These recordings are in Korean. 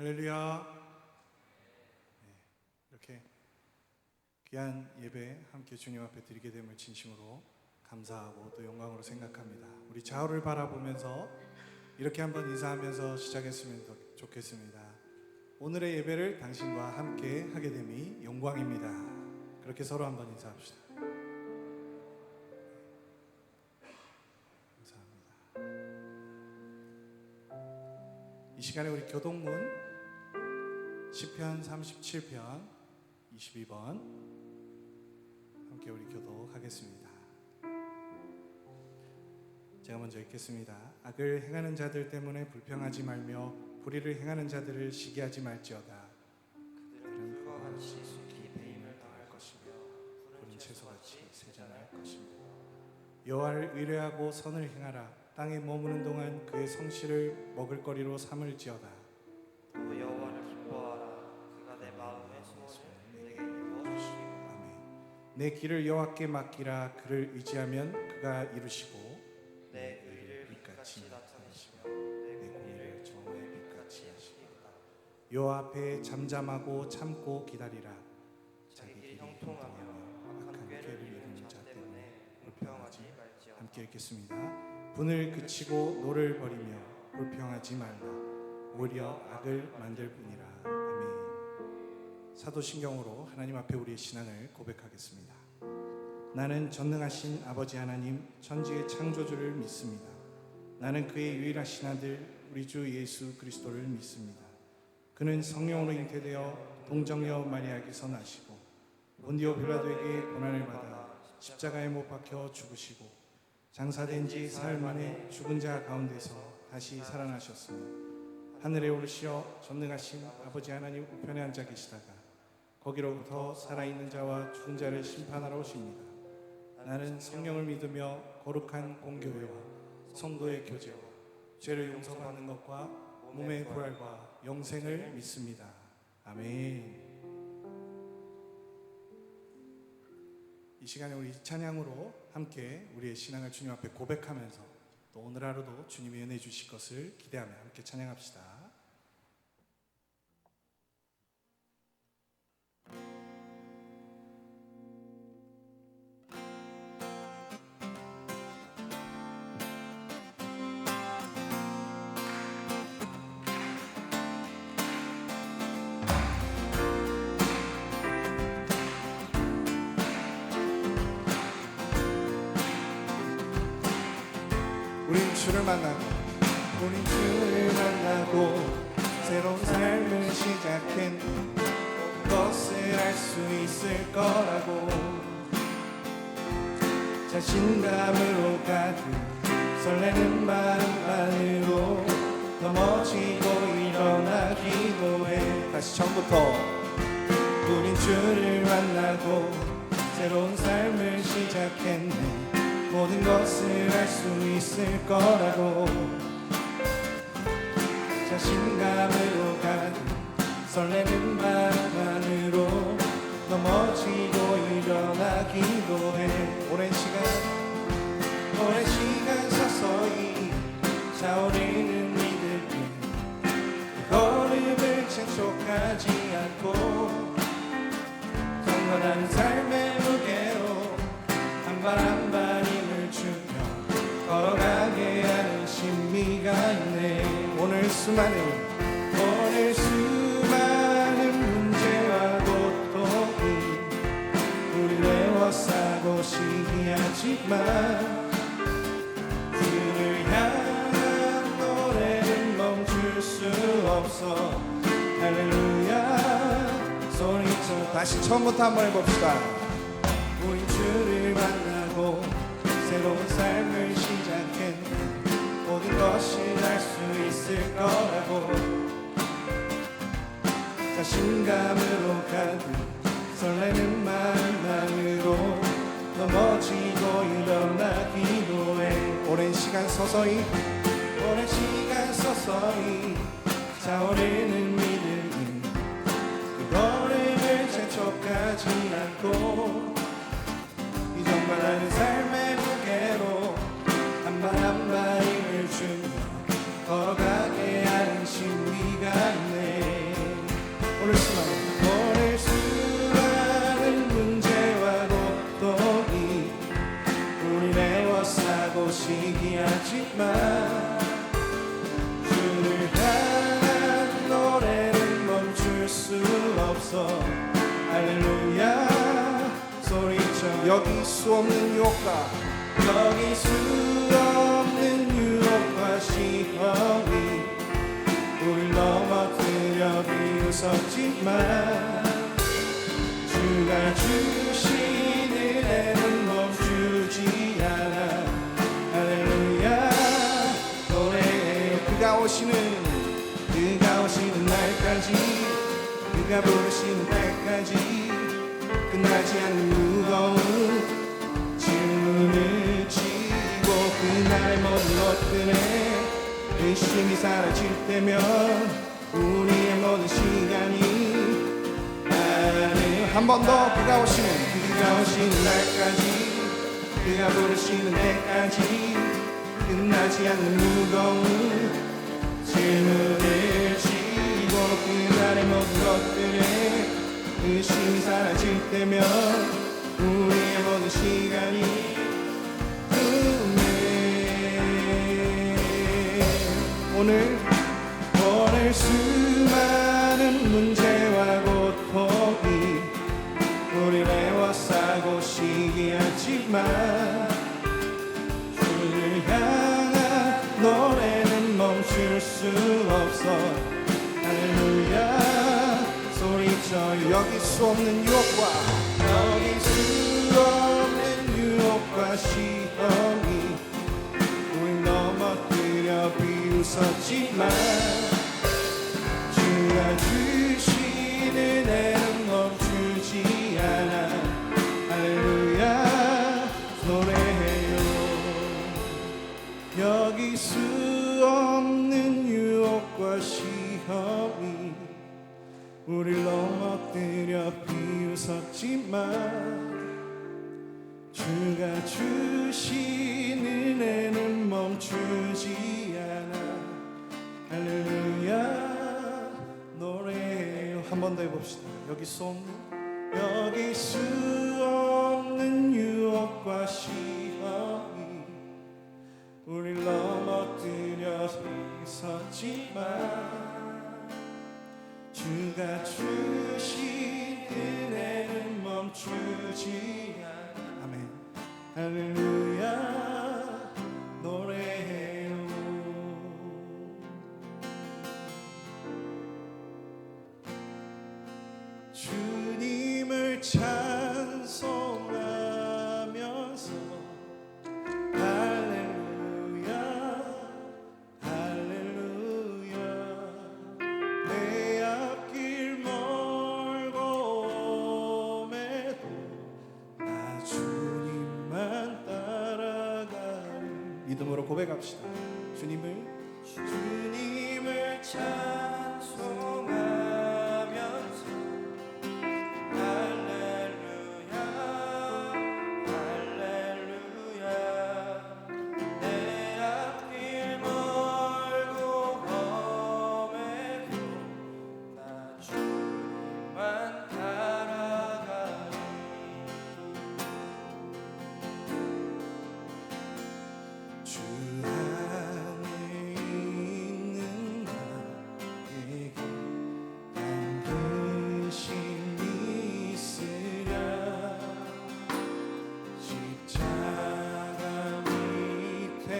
할렐루야. 이렇게 귀한 예배 함께 주님 앞에 드리게 됨을 진심으로 감사하고 또 영광으로 생각합니다. 우리 좌우를 바라보면서 이렇게 한번 인사하면서 시작했으면 좋겠습니다. 오늘의 예배를 당신과 함께 하게 됨이 영광입니다. 그렇게 서로 한번 인사합시다. 감사합니다. 이 시간에 우리 교동문 시편 37편 22번 함께 우리 교독하겠습니다. 제가 먼저 읽겠습니다. 악을 행하는 자들 때문에 불평하지 말며 불의를 행하는 자들을 시기하지 말지어다. 그들은 불과 같이 속히 배임을 당할 것이며 푸른 채소같이 세잔할 것입니다. 여호와를 의뢰하고 선을 행하라. 땅에 머무는 동안 그의 성실을 먹을거리로 삼을지어다. 또 여호와를 기뻐하라. 그가 내 마음의 소원을 내게 이루어 주시리라. 아멘. 내 길을 여호와께 맡기라. 그를 의지하면 그가 이루시고 내 의를 빛같이 나타내시며 내 공의를 정오의 빛같이 하시리로다. 여호와 앞에 잠잠하고 참고 기다리라. 자기 길이 형통하며 악한 꾀를 이루는 자 때문에 불평하지 말지어다. 함께 읽겠습니다. 분을 그치고 노를 버리며 불평하지 말라. 오히려 악을 만들 뿐이라. 아멘. 사도신경으로 하나님 앞에 우리의 신앙을 고백하겠습니다. 나는 전능하신 아버지 하나님 천지의 창조주를 믿습니다. 나는 그의 유일하신 아들 우리 주 예수 그리스도를 믿습니다. 그는 성령으로 잉태되어 동정녀 마리아에게서 나시고 본디오 빌라도에게 고난을 받아 십자가에 못 박혀 죽으시고 장사된 지 사흘 만에 죽은 자 가운데서 다시 살아나셨으며 하늘에 오르시어 전능하신 아버지 하나님 우편에 앉아 계시다가 거기로부터 살아있는 자와 죽은 자를 심판하러 오십니다. 나는 성령을 믿으며 거룩한 공교회와 성도의 교제와 죄를 용서받는 것과 몸의 부활과 영생을 믿습니다. 아멘. 이 시간에 우리 찬양으로 함께 우리의 신앙을 주님 앞에 고백하면서 또 오늘 하루도 주님이 은혜 주실 것을 기대하며 함께 찬양합시다. 우린 주를 만나고 새로운 삶을 시작한 것을 알 수 있을 거라고 자신감으로 가득 설레는 마음만으로 넘어지고 일어나기도 해. 다시 처음부터. 우린 주를 만나고 새로운 삶을 시작했네. 모든 것을 알 수 있을 거라고 자신감으로 가득 설레는 마음만으로 넘어지고 일어나기도 해. 오랜 시간 서서히 차오르는 믿음이 그 걸음을 재촉하지 않고 경건한 삶의 무게로 한 발 한 발 힘을 주며 걸어가게 하는 신비가 있네. 오늘 수많은 문제와 고통이 우리 외워싸고 시기하지만 그를 향한 노래는 멈출 수 없어. 할렐루야 소리쳐. 다시 처음부터 한번 해봅시다. 우린 주를 만나고 새로운 삶을 시작했네. 모든 것을 알 수 있을 거라고 자신감으로 가득 설레는 마음만으로 넘어지고 일어나기도 해. 오랜 시간 서서히 차오르는 믿음이 그 걸음을 재촉하지 않고 이정만하는 삶의 무게로 한 발 한 발 힘을 주며 걸어가게 하는 신비가 있네. 에워싸고 시기하지만 주를 향한 노래는 멈출 수 없어. 할렐루야 소리쳐. 여기 수 없는 유혹과 여기 수 없는 유혹과 시험이 우릴 넘어뜨려 비웃었지만 주가 주신 은혜는 멈추지 않아. 할렐루야 노래해요. 그가 오시는 날까지, 그가 부르시는 때까지 끝나지 않는 무거운 짐을 지고 그날의 모든 것들에 의심이 사라질 때면 우리의 모든 시간이 한 번 더 그가 오시는 날까지, 그가 부르시는 때까지 끝나지 않는 무거운 질문을 지고 그날의 모든 것들에 의심이 사라질 때면 우리의 모든 시간이 오늘 수많은 문제와 고통이 우리를 에워싸고 시기하지만 주를 향한 노래는 멈출 수 없어. 할렐루야 소리쳐. 여기 수 없는 유혹과 여기 수 없는 유혹과 시험이 우릴 넘어뜨려 비웃었지만 주가 주신 은혜는 멈추지 않아. 할렐루야 노래해요. 여기 수 없는 유혹과 시험이 우릴 넘어뜨려 비웃었지만 주가 주신 은혜는 멈추지 않아. 할렐루야 노래해요. 한 번 더 해봅시다. 여기 수 없는 유혹과 시험이 우릴 넘어뜨려 있었지만 주가 주신 은혜는 멈추지 않아. 아멘. 할렐루야 노래해요. 주님을 찬송하면서 할렐루야 할렐루야. 내 앞길 멀고 험해도 나 주님만 따라가리. 믿음으로 고백합시다. 주님을 찬송하면서 주 안에 있는 나에게 반드시 있으랴. 십자가 밑에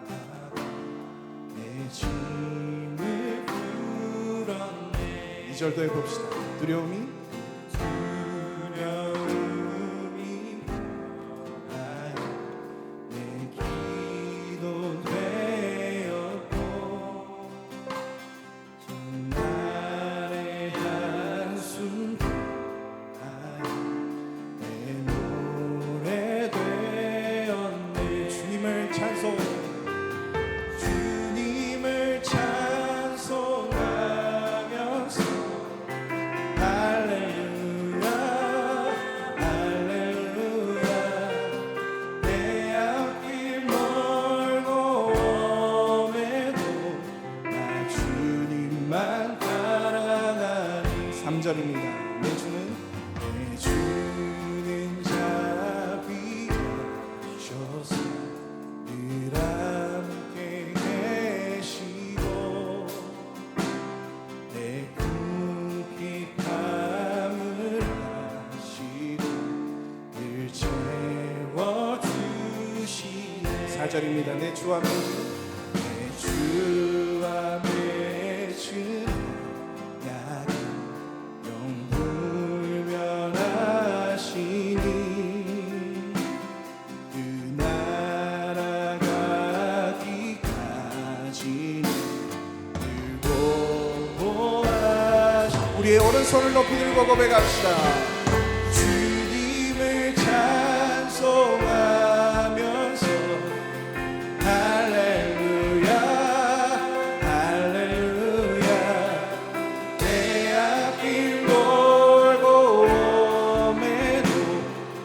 나아가 내 짐을 풀었네. 2절도 해봅시다. 두려움이 주님을 찬송하면서 할렐루야 주셔서 늘 함께 계시고 내 궁핍함을 아시고 늘 채워주시네. 4절입니다. 내 주와 맺은 약은 영불변하시니 그 날아가기까지는 늘 보호하시. 우리의 오른손을 높이 들고 고백합시다. 주님을 찬송하면서 할렐루야 할렐루야 내 앞길 돌고 오매도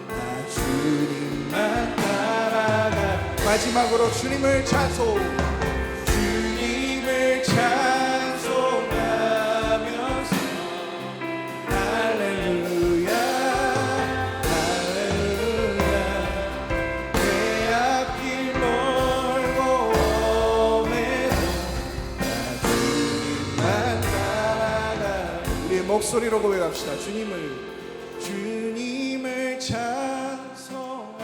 나 주님만 따라가. 마지막으로 주님을 찬송하면서 할렐루야 할렐루야 내 앞길 멀고 오매도 나 주님만 따라가. 우리의 목소리로 고백합시다. 주님을 찬송하면서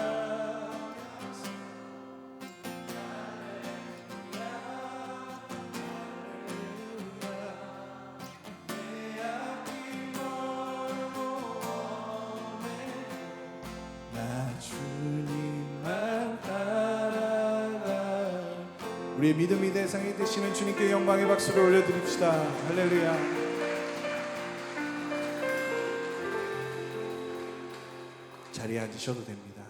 나 주님만 따라가. 우리의 믿음이 대상이 되시는 주님께 영광의 박수를 올려드립시다. 할렐루야. 자리에 앉으셔도 됩니다.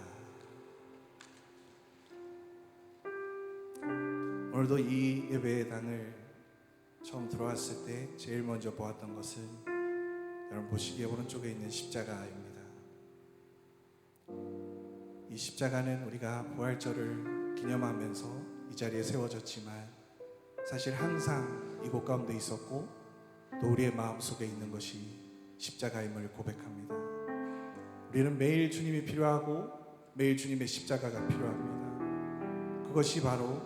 오늘도 이 예배당을 처음 들어왔을 때 제일 먼저 보았던 것은 여러분 보시기에 오른쪽에 있는 십자가입니다. 이 십자가는 우리가 부활절을 기념하면서 이 자리에 세워졌지만 사실 항상 이곳 가운데 있었고 또 우리의 마음속에 있는 것이 십자가임을 고백합니다. 우리는 매일 주님이 필요하고 매일 주님의 십자가가 필요합니다. 그것이 바로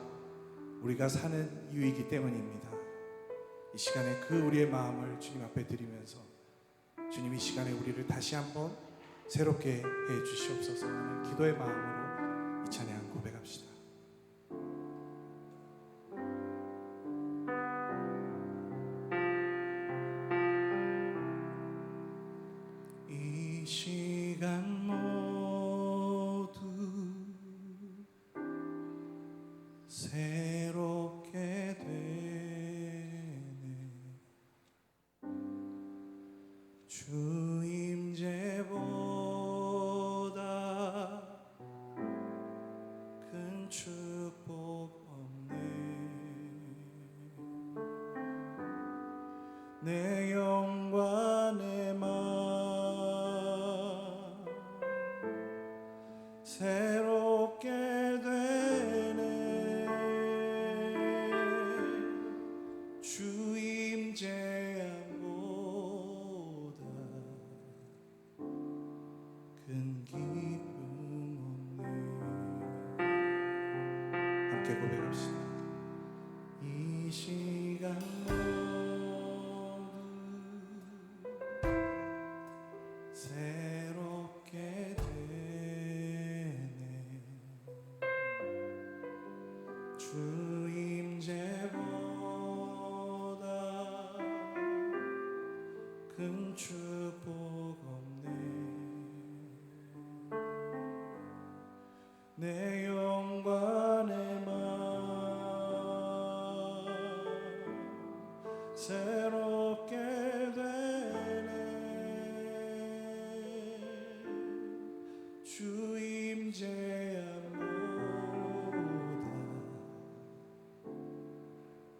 우리가 사는 이유이기 때문입니다. 이 시간에 그 우리의 마음을 주님 앞에 드리면서 주님 이 시간에 우리를 다시 한번 새롭게 해 주시옵소서 하는 기도의 마음으로 이 찬양 고백합시다. 이 시간 모두 새롭게 되네. 주 임재보다 큰 축복 없네. 내 영과 내 마음 새롭게 되네. 주 임재함보다 큰 기쁨 없네. 함께 고백합시다. 이 시간 모두 새롭게 되네. 주 임재보다 큰 축복 없네. 내 영과 내 마음 새롭게 되네. 주 임재함보다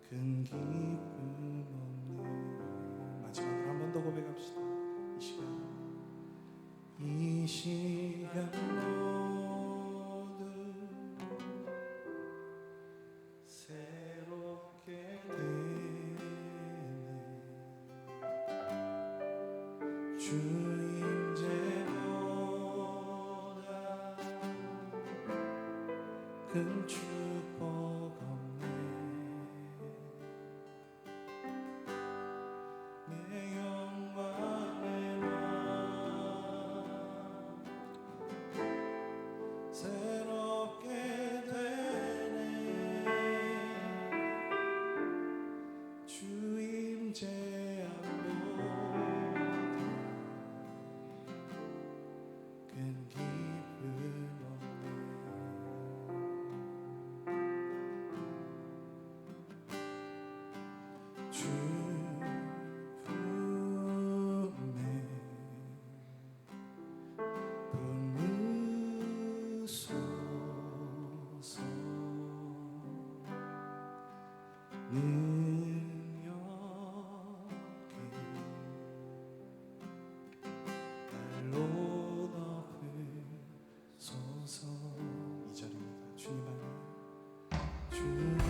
큰 기쁨 없네. 마지막으로 한 번 더 고백합시다. 이 시간 모두 새롭게 되네. 주 임재보다 큰 축복 없네. 내 영광의 왕 새롭게 되네. 주임 제한보다 큰 기쁨 없네. 주 품에 품으소서. 능력이 날로 덮으소서. 2절입니다. 주님만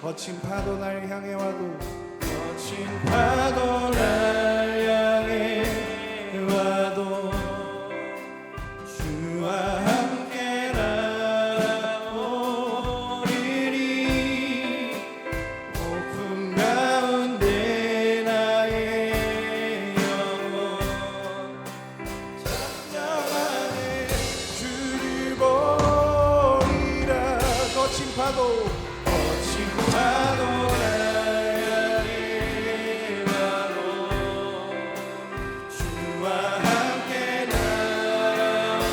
거친 파도 날 향해 와도 거친 파도 날 향해 와도 주와 함께 날아오리니 폭풍 가운데 나의 영혼 잠잠하게 주를 보리라. 거친 파도 파도 날 향해 와도 주와 함께 날아오리니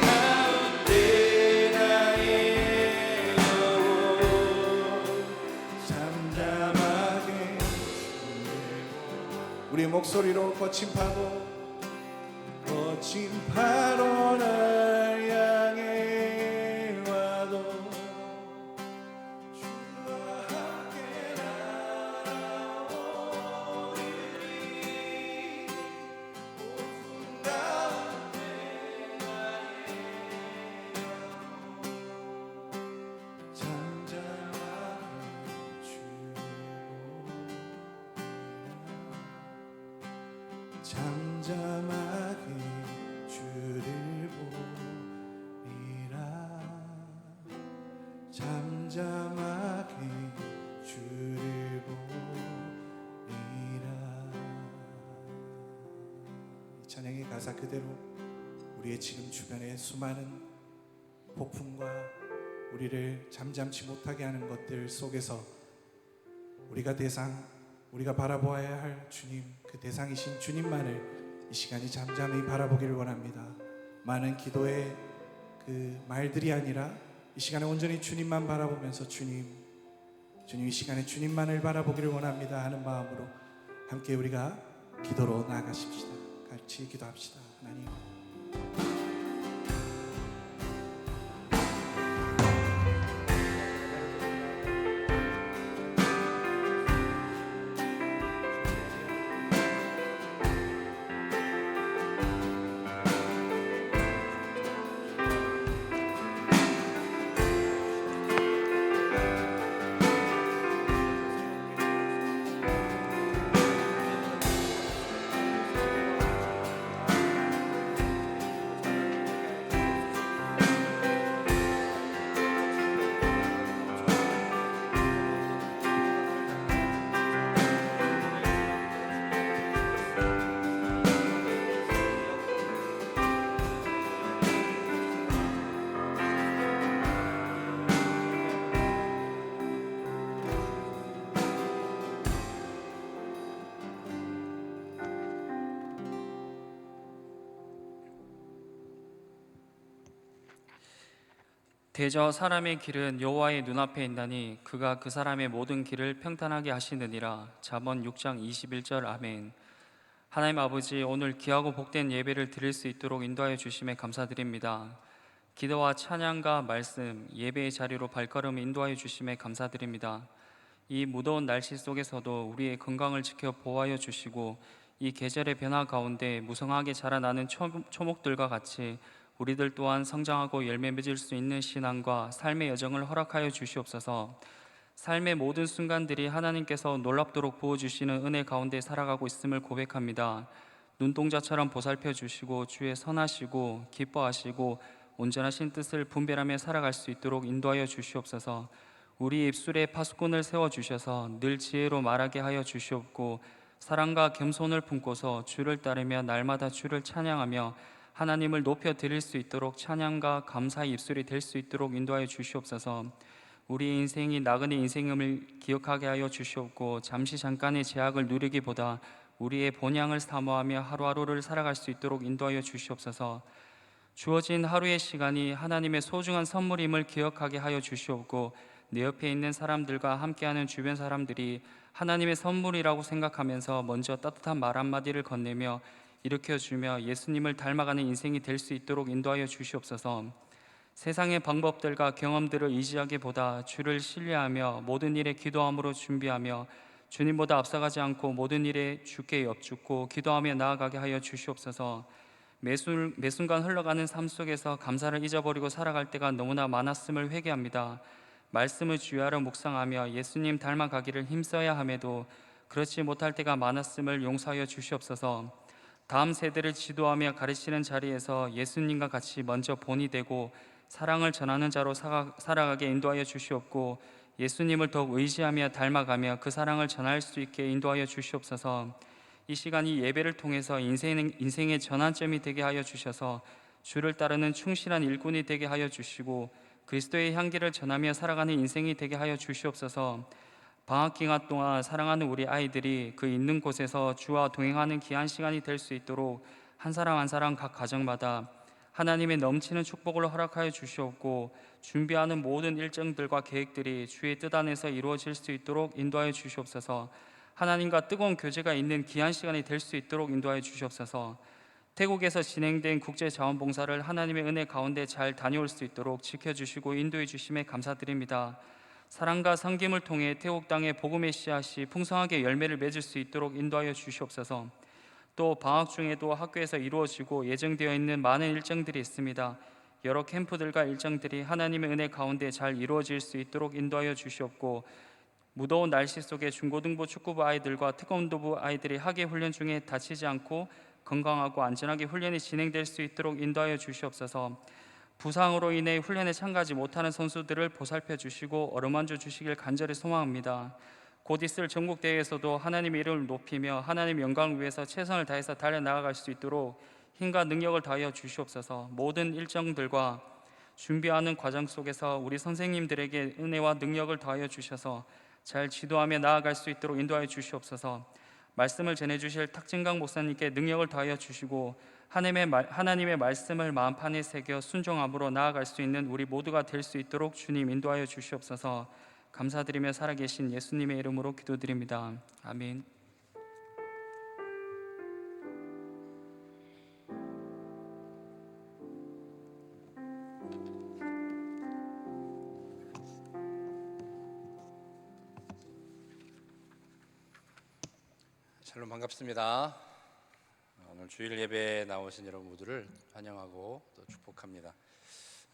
가운데 나의 영혼 잠잠하게 우리의 목소리로 거친 파도 날 향해 와도 주와 함께 날아오리니 폭풍 가운데 나의 영혼 잠잠하게 주를 보리라. 잠잠하게 주를 보리라. 잠잠하게 주를 보리라. 이 찬양의 가사 그대로 우리의 지금 주변의 수많은 폭풍과 우리를 잠잠치 못하게 하는 것들 속에서 우리가 바라보아야 할 주님, 그 대상이신 주님만을 이 시간이 잠잠히 바라보기를 원합니다. 많은 기도의 그 말들이 아니라 이 시간에 온전히 주님만 바라보면서 주님 이 시간에 주님만을 바라보기를 원합니다 하는 마음으로 함께 우리가 기도로 나아가십시다. 같이 기도합시다. 하나님, 대저 사람의 길은 여호와의 눈앞에 있나니 그가 그 사람의 모든 길을 평탄하게 하시느니라. 잠언 6장 21절. 아멘. 하나님 아버지, 오늘 귀하고 복된 예배를 드릴 수 있도록 인도하여 주심에 감사드립니다. 기도와 찬양과 말씀, 예배의 자리로 발걸음 인도하여 주심에 감사드립니다. 이 무더운 날씨 속에서도 우리의 건강을 지켜 보호하여 주시고 이 계절의 변화 가운데 무성하게 자라나는 초목들과 같이 우리들 또한 성장하고 열매 맺을 수 있는 신앙과 삶의 여정을 허락하여 주시옵소서. 삶의 모든 순간들이 하나님께서 놀랍도록 부어주시는 은혜 가운데 살아가고 있음을 고백합니다. 눈동자처럼 보살펴 주시고 주의 선하시고 기뻐하시고 온전하신 뜻을 분별하며 살아갈 수 있도록 인도하여 주시옵소서. 우리 입술에 파수꾼을 세워주셔서 늘 지혜로 말하게 하여 주시옵고 사랑과 겸손을 품고서 주를 따르며 날마다 주를 찬양하며 하나님을 높여 드릴 수 있도록 찬양과 감사의 입술이 될 수 있도록 인도하여 주시옵소서. 우리의 인생이 나그네 인생임을 기억하게 하여 주시옵고 잠시 잠깐의 제약을 누리기보다 우리의 본향을 사모하며 하루하루를 살아갈 수 있도록 인도하여 주시옵소서. 주어진 하루의 시간이 하나님의 소중한 선물임을 기억하게 하여 주시옵고 내 옆에 있는 사람들과 함께하는 주변 사람들이 하나님의 선물이라고 생각하면서 먼저 따뜻한 말 한마디를 건네며 일으켜주며 예수님을 닮아가는 인생이 될 수 있도록 인도하여 주시옵소서. 세상의 방법들과 경험들을 의지하기보다 주를 신뢰하며 모든 일에 기도함으로 준비하며 주님보다 앞서가지 않고 모든 일에 주께 엽죽고 기도하며 나아가게 하여 주시옵소서. 매순간 흘러가는 삶 속에서 감사를 잊어버리고 살아갈 때가 너무나 많았음을 회개합니다. 말씀을 주야로 묵상하며 예수님 닮아가기를 힘써야 함에도 그렇지 못할 때가 많았음을 용서하여 주시옵소서. 다음 세대를 지도하며 가르치는 자리에서 예수님과 같이 먼저 본이 되고 사랑을 전하는 자로 살아가게 인도하여 주시옵고 예수님을 더욱 의지하며 닮아가며 그 사랑을 전할 수 있게 인도하여 주시옵소서. 이 시간이 예배를 통해서 인생의 전환점이 되게 하여 주셔서 주를 따르는 충실한 일꾼이 되게 하여 주시고 그리스도의 향기를 전하며 살아가는 인생이 되게 하여 주시옵소서. 방학 기간 동안 사랑하는 우리 아이들이 그 있는 곳에서 주와 동행하는 귀한 시간이 될 수 있도록 한 사람 한 사람 각 가정마다 하나님의 넘치는 축복을 허락하여 주시옵고 준비하는 모든 일정들과 계획들이 주의 뜻 안에서 이루어질 수 있도록 인도하여 주시옵소서. 하나님과 뜨거운 교제가 있는 귀한 시간이 될 수 있도록 인도하여 주시옵소서. 태국에서 진행된 국제자원봉사를 하나님의 은혜 가운데 잘 다녀올 수 있도록 지켜주시고 인도해 주심에 감사드립니다. 사랑과 섬김을 통해 태국 땅의 복음의 씨앗이 풍성하게 열매를 맺을 수 있도록 인도하여 주시옵소서. 또 방학 중에도 학교에서 이루어지고 예정되어 있는 많은 일정들이 있습니다. 여러 캠프들과 일정들이 하나님의 은혜 가운데 잘 이루어질 수 있도록 인도하여 주시옵고 무더운 날씨 속에 중고등부 축구부 아이들과 태권도부 아이들이 학예 훈련 중에 다치지 않고 건강하고 안전하게 훈련이 진행될 수 있도록 인도하여 주시옵소서. 부상으로 인해 훈련에 참가하지 못하는 선수들을 보살펴 주시고 어루만져 주시길 간절히 소망합니다. 곧 있을 전국대회에서도 하나님의 이름을 높이며 하나님의 영광을 위해서 최선을 다해서 달려나갈 수 있도록 힘과 능력을 다하여 주시옵소서. 모든 일정들과 준비하는 과정 속에서 우리 선생님들에게 은혜와 능력을 다하여 주셔서 잘 지도하며 나아갈 수 있도록 인도하여 주시옵소서. 말씀을 전해주실 탁진강 목사님께 능력을 다하여 주시고 하나님의 말씀을 마음판에 새겨 순종함으로 나아갈 수 있는 우리 모두가 될 수 있도록 주님 인도하여 주시옵소서. 감사드리며 살아계신 예수님의 이름으로 기도드립니다. 아멘. 샬롬, 반갑습니다. 오늘 주일 예배에 나오신 여러분 모두를 환영하고 또 축복합니다.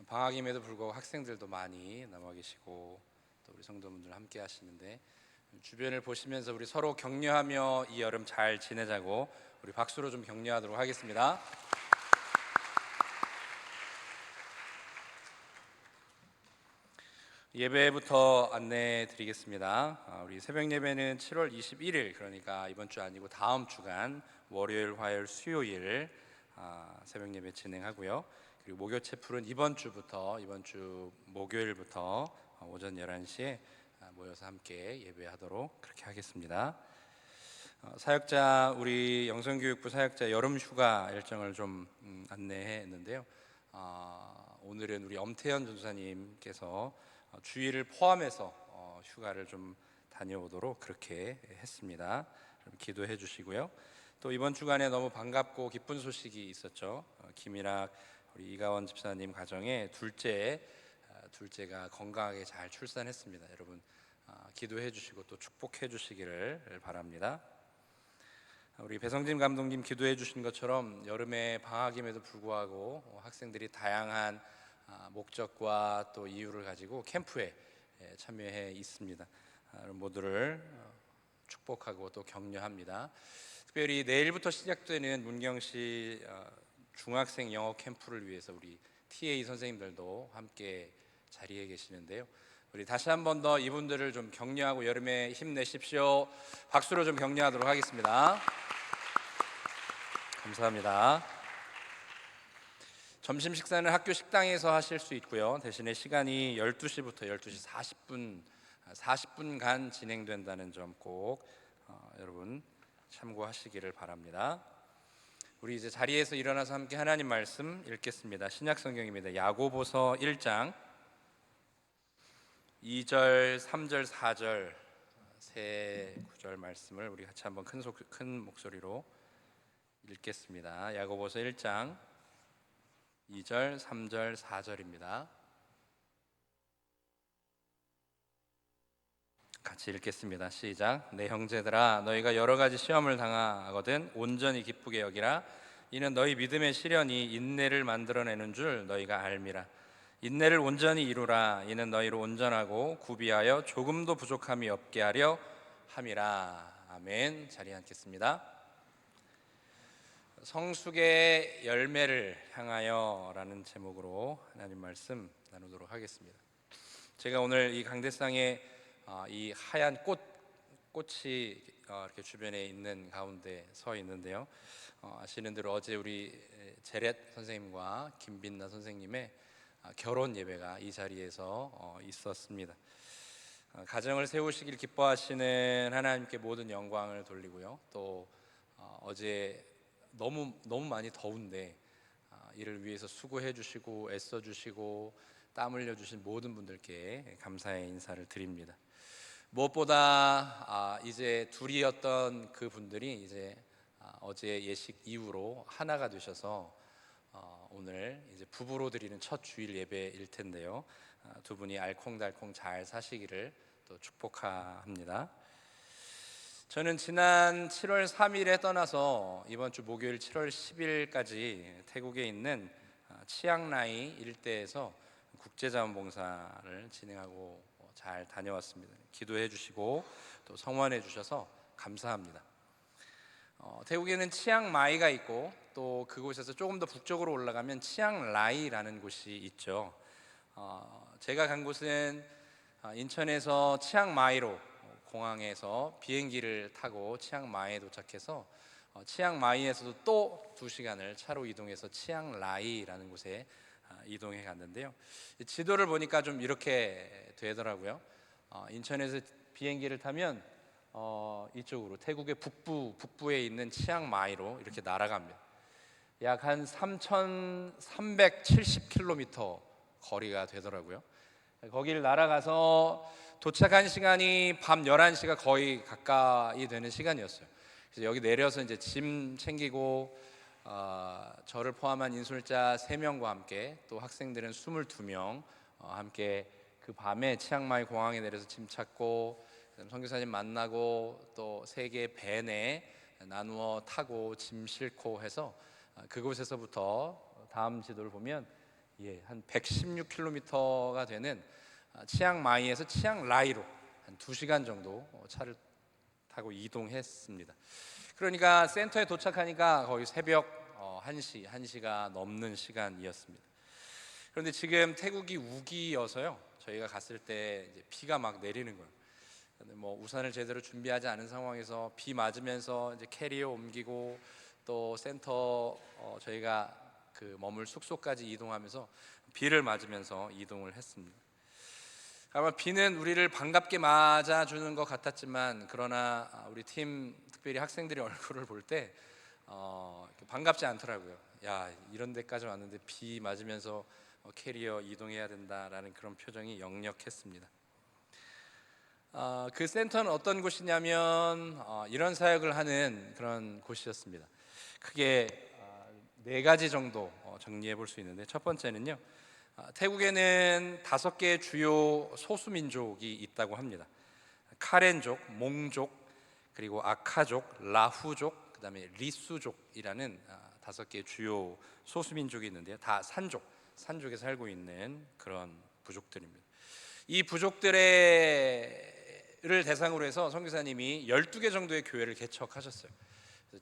방학임에도 불구하고 학생들도 많이 남아 계시고 또 우리 성도분들 함께 하시는데 주변을 보시면서 우리 서로 격려하며 이 여름 잘 지내자고 우리 박수로 좀 격려하도록 하겠습니다. 예배부터 안내해 드리겠습니다. 우리 새벽 예배는 7월 21일, 그러니까 이번 주 아니고 다음 주간 월요일, 화요일, 수요일 새벽 예배 진행하고요. 그리고 목요 채플은 이번 주 목요일부터 오전 11시에 모여서 함께 예배하도록 그렇게 하겠습니다. 사역자, 우리 영성교육부 사역자 여름 휴가 일정을 좀 안내했는데요. 오늘은 우리 엄태현 전도사님께서 주일을 포함해서 휴가를 좀 다녀오도록 그렇게 했습니다. 기도해 주시고요. 또 이번 주간에 너무 반갑고 기쁜 소식이 있었죠. 김일학 우리 이가원 집사님 가정에 둘째가 건강하게 잘 출산했습니다. 여러분 기도해 주시고 또 축복해 주시기를 바랍니다. 우리 배성진 감독님 기도해 주신 것처럼 여름의 방학임에도 불구하고 학생들이 다양한 목적과 또 이유를 가지고 캠프에 참여해 있습니다. 모두를 축복하고 또 격려합니다. 특별히 내일부터 시작되는 문경시 중학생 영어 캠프를 위해서 우리 TA 선생님들도 함께 자리에 계시는데요. 우리 다시 한 번 더 이분들을 좀 격려하고 여름에 힘내십시오. 박수로 좀 격려하도록 하겠습니다. 감사합니다. 점심 식사는 학교 식당에서 하실 수 있고요. 대신에 시간이 12시부터 12시 40분간 진행된다는 점 꼭 여러분 참고하시기를 바랍니다. 우리 이제 자리에서 일어나서 함께 하나님 말씀 읽겠습니다. 신약 성경입니다. 야고보서 1장 2절, 3절, 4절 세 구절 말씀을 우리 같이 한번 큰 목소리로 읽겠습니다. 야고보서 1장 2절, 3절, 4절입니다. 같이 읽겠습니다. 시작. 내 형제들아 너희가 여러 가지 시험을 당하거든 온전히 기쁘게 여기라. 이는 너희 믿음의 시련이 인내를 만들어내는 줄 너희가 알미라. 인내를 온전히 이루라. 이는 너희로 온전하고 구비하여 조금도 부족함이 없게 하려 함이라. 아멘. 자리에 앉겠습니다. 성숙의 열매를 향하여 라는 제목으로 하나님 말씀 나누도록 하겠습니다. 제가 오늘 이 강대상에 이 하얀 꽃이 이렇게 주변에 있는 가운데 서 있는데요. 아시는 대로 어제 우리 제렛 선생님과 김빈나 선생님의 결혼 예배가 이 자리에서 있었습니다. 가정을 세우시길 기뻐하시는 하나님께 모든 영광을 돌리고요. 또 어제 너무 많이 더운데 이를 위해서 수고해 주시고 애써 주시고 땀 흘려 주신 모든 분들께 감사의 인사를 드립니다. 무엇보다 이제 둘이었던 그 분들이 이제 어제 예식 이후로 하나가 되셔서 오늘 이제 부부로 드리는 첫 주일 예배일 텐데요. 두 분이 알콩달콩 잘 사시기를 또 축복합니다. 저는 지난 7월 3일에 떠나서 이번 주 목요일 7월 10일까지 태국에 있는 치앙라이 일대에서 국제자원봉사를 진행하고 잘 다녀왔습니다. 기도해 주시고 또 성원해 주셔서 감사합니다. 태국에는 치앙마이가 있고 또 그곳에서 조금 더 북쪽으로 올라가면 치앙라이라는 곳이 있죠. 제가 간 곳은 인천에서 치앙마이로 공항에서 비행기를 타고 치앙마이에 도착해서 치앙마이에서도 또 2시간을 차로 이동해서 치앙라이라는 곳에 이동해 갔는데요. 지도를 보니까 좀 이렇게 되더라고요. 인천에서 비행기를 타면 이쪽으로 태국의 북부에 있는 치앙마이로 이렇게 날아갑니다. 약 한 3,370km 거리가 되더라고요. 거기를 날아가서 도착한 시간이 밤 11시가 거의 가까이 되는 시간이었어요. 그래서 여기 내려서 이제 짐 챙기고 저를 포함한 인솔자 3명과 함께 또 학생들은 22명 함께 그 밤에 치앙마이 공항에 내려서 짐 찾고 선교사님 만나고 또 3개의 밴에 나누어 타고 짐 싣고 해서 그곳에서부터 다음 지도를 보면 한 116km가 되는 치앙마이에서 치앙라이로 한 2시간 정도 차를 타고 이동했습니다. 그러니까 센터에 도착하니까 거의 새벽 1시가 넘는 시간이었습니다. 그런데 지금 태국이 우기여서요. 저희가 갔을 때 이제 비가 막 내리는 거예요. 근데 뭐 우산을 제대로 준비하지 않은 상황에서 비 맞으면서 이제 캐리어 옮기고 또 센터 저희가 그 머물 숙소까지 이동하면서 비를 맞으면서 이동을 했습니다. 아마 비는 우리를 반갑게 맞아주는 것 같았지만 그러나 우리 팀 특별히 학생들의 얼굴을 볼 때 반갑지 않더라고요. 야, 이런 데까지 왔는데 비 맞으면서 캐리어 이동해야 된다라는 그런 표정이 역력했습니다. 그 센터는 어떤 곳이냐면 이런 사역을 하는 그런 곳이었습니다. 크게 네 가지 정도 정리해 볼 수 있는데, 첫 번째는요, 태국에는 5개의 주요 소수민족이 있다고 합니다. 카렌족, 몽족, 그리고 아카족, 라후족, 그다음에 리수족이라는 5개의 주요 소수민족이 있는데요, 다 산족에 살고 있는 그런 부족들입니다. 이 부족들을 대상으로 해서 선교사님이 12개 정도의 교회를 개척하셨어요.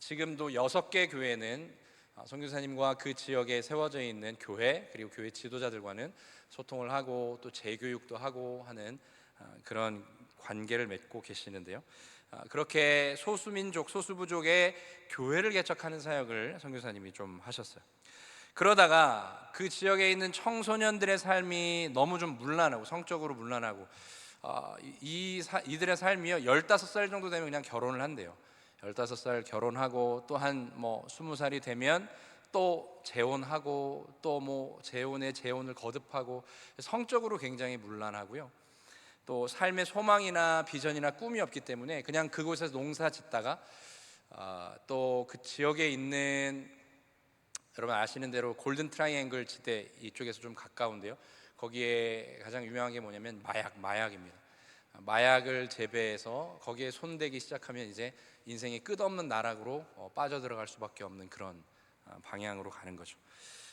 지금도 6개 교회는 선교사님과 그 지역에 세워져 있는 교회, 그리고 교회 지도자들과는 소통을 하고 또 재교육도 하고 하는 그런 관계를 맺고 계시는데요, 그렇게 소수민족, 소수부족의 교회를 개척하는 사역을 선교사님이 좀 하셨어요. 그러다가 그 지역에 있는 청소년들의 삶이 너무 좀 문란하고, 성적으로 문란하고, 이들의 삶이요, 15살 정도 되면 그냥 결혼을 한대요. 15살 결혼하고 또 한 20살이 되면 또 재혼하고, 또 재혼을 거듭하고, 성적으로 굉장히 문란하고요. 또 삶의 소망이나 비전이나 꿈이 없기 때문에 그냥 그곳에서 농사 짓다가 또 그 지역에 있는, 여러분 아시는 대로 골든 트라이앵글 지대 이쪽에서 좀 가까운데요, 거기에 가장 유명한 게 뭐냐면 마약입니다. 마약을 재배해서 거기에 손대기 시작하면 이제 인생의 끝없는 나락으로 빠져들어갈 수밖에 없는 그런 방향으로 가는 거죠.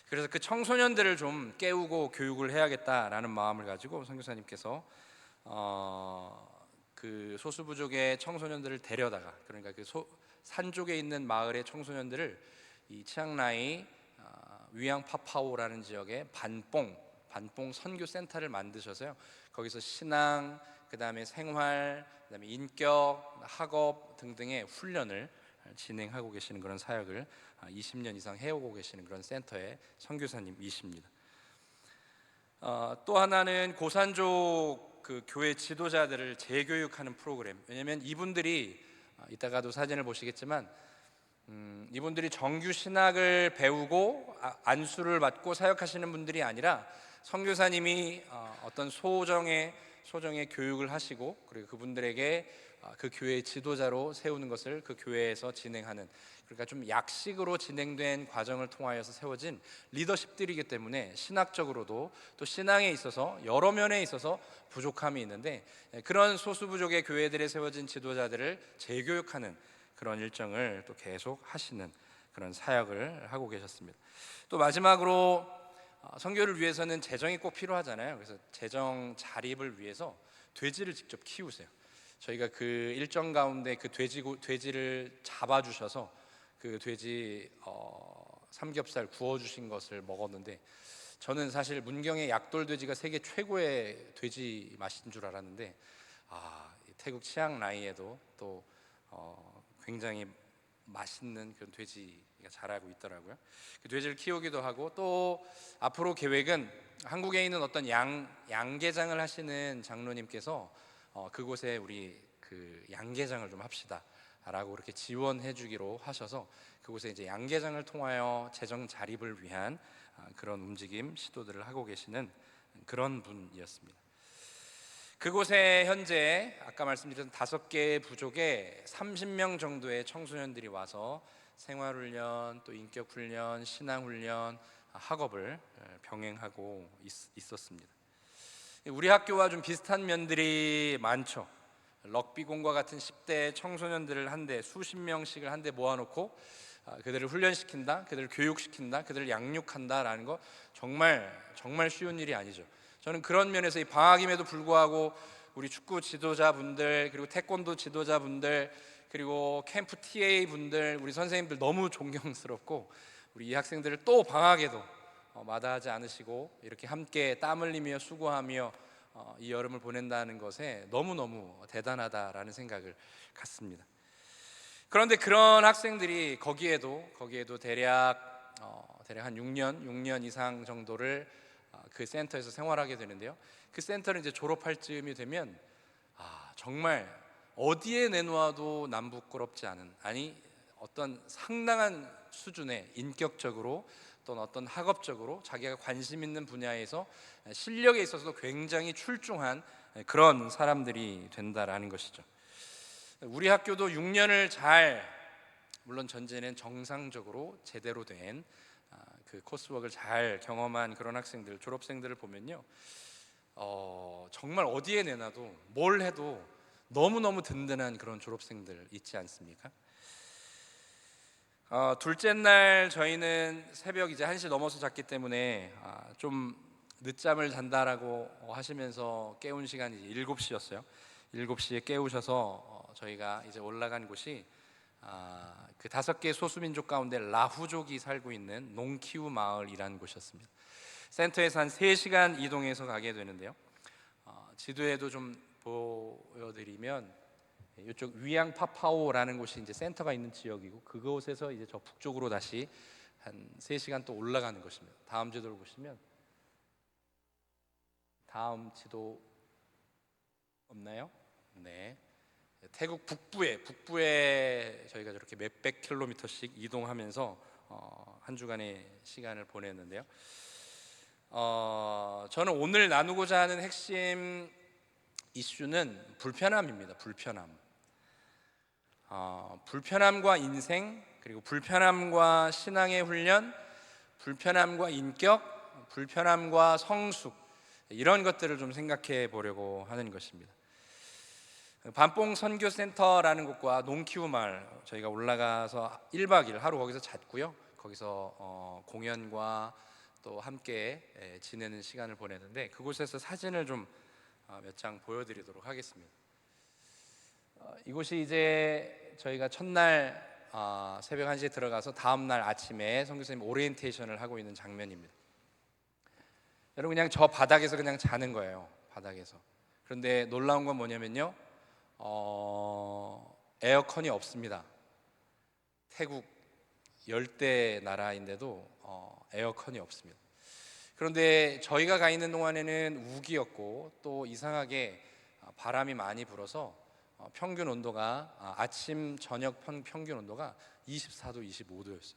그래서 그 청소년들을 좀 깨우고 교육을 해야겠다라는 마음을 가지고 선교사님께서 그 소수부족의 청소년들을 데려다가, 그러니까 그 산쪽에 있는 마을의 청소년들을 이 치앙라이 위앙파파오라는 지역에 반뽕 선교센터를 만드셔서요, 거기서 신앙, 그 다음에 생활, 그 다음에 인격, 학업 등등의 훈련을 진행하고 계시는 그런 사역을 20년 이상 해오고 계시는 그런 센터의 선교사님이십니다. 또 하나는 고산족 그 교회 지도자들을 재교육하는 프로그램. 왜냐하면 이분들이 이따가도 사진을 보시겠지만 이분들이 정규 신학을 배우고 안수를 받고 사역하시는 분들이 아니라 선교사님이 어떤 소정의 교육을 하시고, 그리고 그분들에게 그 교회의 지도자로 세우는 것을 그 교회에서 진행하는, 그러니까 좀 약식으로 진행된 과정을 통하여서 세워진 리더십들이기 때문에 신학적으로도 또 신앙에 있어서 여러 면에 있어서 부족함이 있는데, 그런 소수부족의 교회들에 세워진 지도자들을 재교육하는 그런 일정을 또 계속 하시는 그런 사역을 하고 계셨습니다. 또 마지막으로 선교를 위해서는 재정이 꼭 필요하잖아요. 그래서 재정 자립을 위해서 돼지를 직접 키우세요. 저희가 그 일정 가운데 그 돼지를 잡아주셔서 그 돼지 삼겹살 구워주신 것을 먹었는데, 저는 사실 문경의 약돌돼지가 세계 최고의 돼지 맛인 줄 알았는데 태국 치앙라이에도 또 굉장히 맛있는 그런 돼지가 자라고 있더라고요. 그 돼지를 키우기도 하고, 또 앞으로 계획은 한국에 있는 어떤 양계장을 하시는 장로님께서 그곳에 우리 그 양계장을 좀 합시다라고 그렇게 지원해 주기로 하셔서 그곳에 이제 양계장을 통하여 재정 자립을 위한 그런 움직임 시도들을 하고 계시는 그런 분이었습니다. 그곳에 현재 아까 말씀드렸던 5개의 부족에 30명 정도의 청소년들이 와서 생활훈련, 또 인격훈련, 신앙훈련, 학업을 병행하고 있었습니다. 우리 학교와 좀 비슷한 면들이 많죠. 럭비공과 같은 10대 청소년들을 한데 수십 명씩을 한데 모아놓고 그들을 훈련시킨다, 그들을 교육시킨다, 그들을 양육한다라는 거 정말 쉬운 일이 아니죠. 저는 그런 면에서 이 방학임에도 불구하고 우리 축구 지도자분들, 그리고 태권도 지도자분들, 그리고 캠프 TA 분들, 우리 선생님들 너무 존경스럽고, 우리 이 학생들을 또 방학에도 마다하지 않으시고 이렇게 함께 땀 흘리며 수고하며 이 여름을 보낸다는 것에 너무너무 대단하다라는 생각을 갖습니다. 그런데 그런 학생들이 거기에도 대략 한 6년 이상 정도를 그 센터에서 생활하게 되는데요, 그 센터를 이제 졸업할 즈음이 되면 정말 어디에 내놓아도 남부끄럽지 않은, 어떤 상당한 수준의 인격적으로 또는 어떤 학업적으로 자기가 관심 있는 분야에서 실력에 있어서도 굉장히 출중한 그런 사람들이 된다라는 것이죠. 우리 학교도 6년을 물론 전제는 정상적으로 제대로 된 그 코스웍을 잘 경험한 그런 학생들, 졸업생들을 보면요, 정말 어디에 내놔도 뭘 해도 너무너무 든든한 그런 졸업생들 있지 않습니까? 둘째 날 저희는 새벽 이제 1시 넘어서 잤기 때문에 좀 늦잠을 잔다라고 하시면서 깨운 시간이 7시였어요. 7시에 깨우셔서 저희가 이제 올라간 곳이 그 5개 소수민족 가운데 라후족이 살고 있는 농키우 마을이라는 곳이었습니다. 센터에서 한 3시간 이동해서 가게 되는데요. 지도에도 좀 보여드리면 이쪽 위앙파파오라는 곳이 이제 센터가 있는 지역이고, 그곳에서 이제 저 북쪽으로 다시 한 3시간 또 올라가는 것입니다. 다음 지도를 보시면, 다음 지도 없나요? 네. 태국 북부에 저희가 저렇게 몇백 킬로미터씩 이동하면서 한 주간의 시간을 보냈는데요. 저는 오늘 나누고자 하는 핵심 이슈는 불편함입니다. 불편함과 인생, 그리고 불편함과 신앙의 훈련, 불편함과 인격, 불편함과 성숙, 이런 것들을 좀 생각해 보려고 하는 것입니다. 반뽕 선교센터라는 곳과 농키우 마을, 저희가 올라가서 1박 2일 하루 거기서 잤고요. 거기서 공연과 또 함께 지내는 시간을 보내는데, 그곳에서 사진을 좀 몇 장 보여드리도록 하겠습니다. 이곳이 이제 저희가 첫날 새벽 1시에 들어가서 다음날 아침에 선교사님 오리엔테이션을 하고 있는 장면입니다. 여러분, 그냥 저 바닥에서 그냥 자는 거예요. 바닥에서. 그런데 놀라운 건 뭐냐면요, 에어컨이 없습니다. 태국 열대 나라인데도 에어컨이 없습니다. 그런데 저희가 가 있는 동안에는 우기였고, 또 이상하게 바람이 많이 불어서 평균 온도가 아침 저녁 평균 온도가 24도 25도였어요.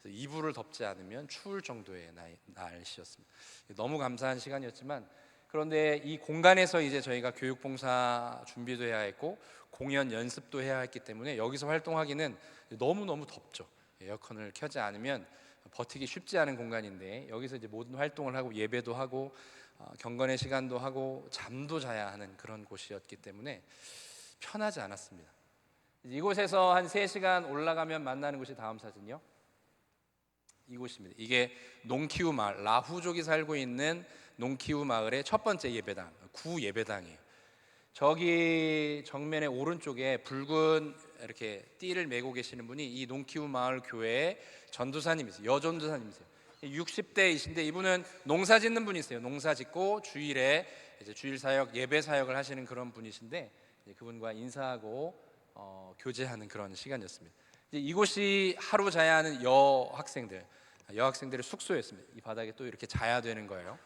이불을 덮지 않으면 추울 정도의 날씨였습니다. 너무 감사한 시간이었지만, 그런데 이 공간에서 이제 저희가 교육봉사 준비도 해야 했고 공연 연습도 해야 했기 때문에 여기서 활동하기는 너무너무 덥죠. 에어컨을 켜지 않으면 버티기 쉽지 않은 공간인데, 여기서 이제 모든 활동을 하고 예배도 하고 경건의 시간도 하고 잠도 자야 하는 그런 곳이었기 때문에 편하지 않았습니다. 이곳에서 한 3시간 올라가면 만나는 곳이, 다음 사진이요, 이곳입니다. 이게 농키우 마을, 라후족이 살고 있는 농키우 마을의 첫 번째 예배당, 구 예배당이에요. 저기 정면에 오른쪽에 붉은 이렇게 띠를 메고 계시는 분이 이 농키우 마을 교회의 전도사님이세요. 여전도사님이세요. 60대이신데 이분은 농사 짓는 분이세요. 농사 짓고 주일에 이제 주일 사역, 예배 사역을 하시는 그런 분이신데, 그분과 인사하고 교제하는 그런 시간이었습니다. 이곳이 하루 자야 하는 여학생들의 숙소였습니다. 이 바닥에 또 이렇게 자야 되는 거예요.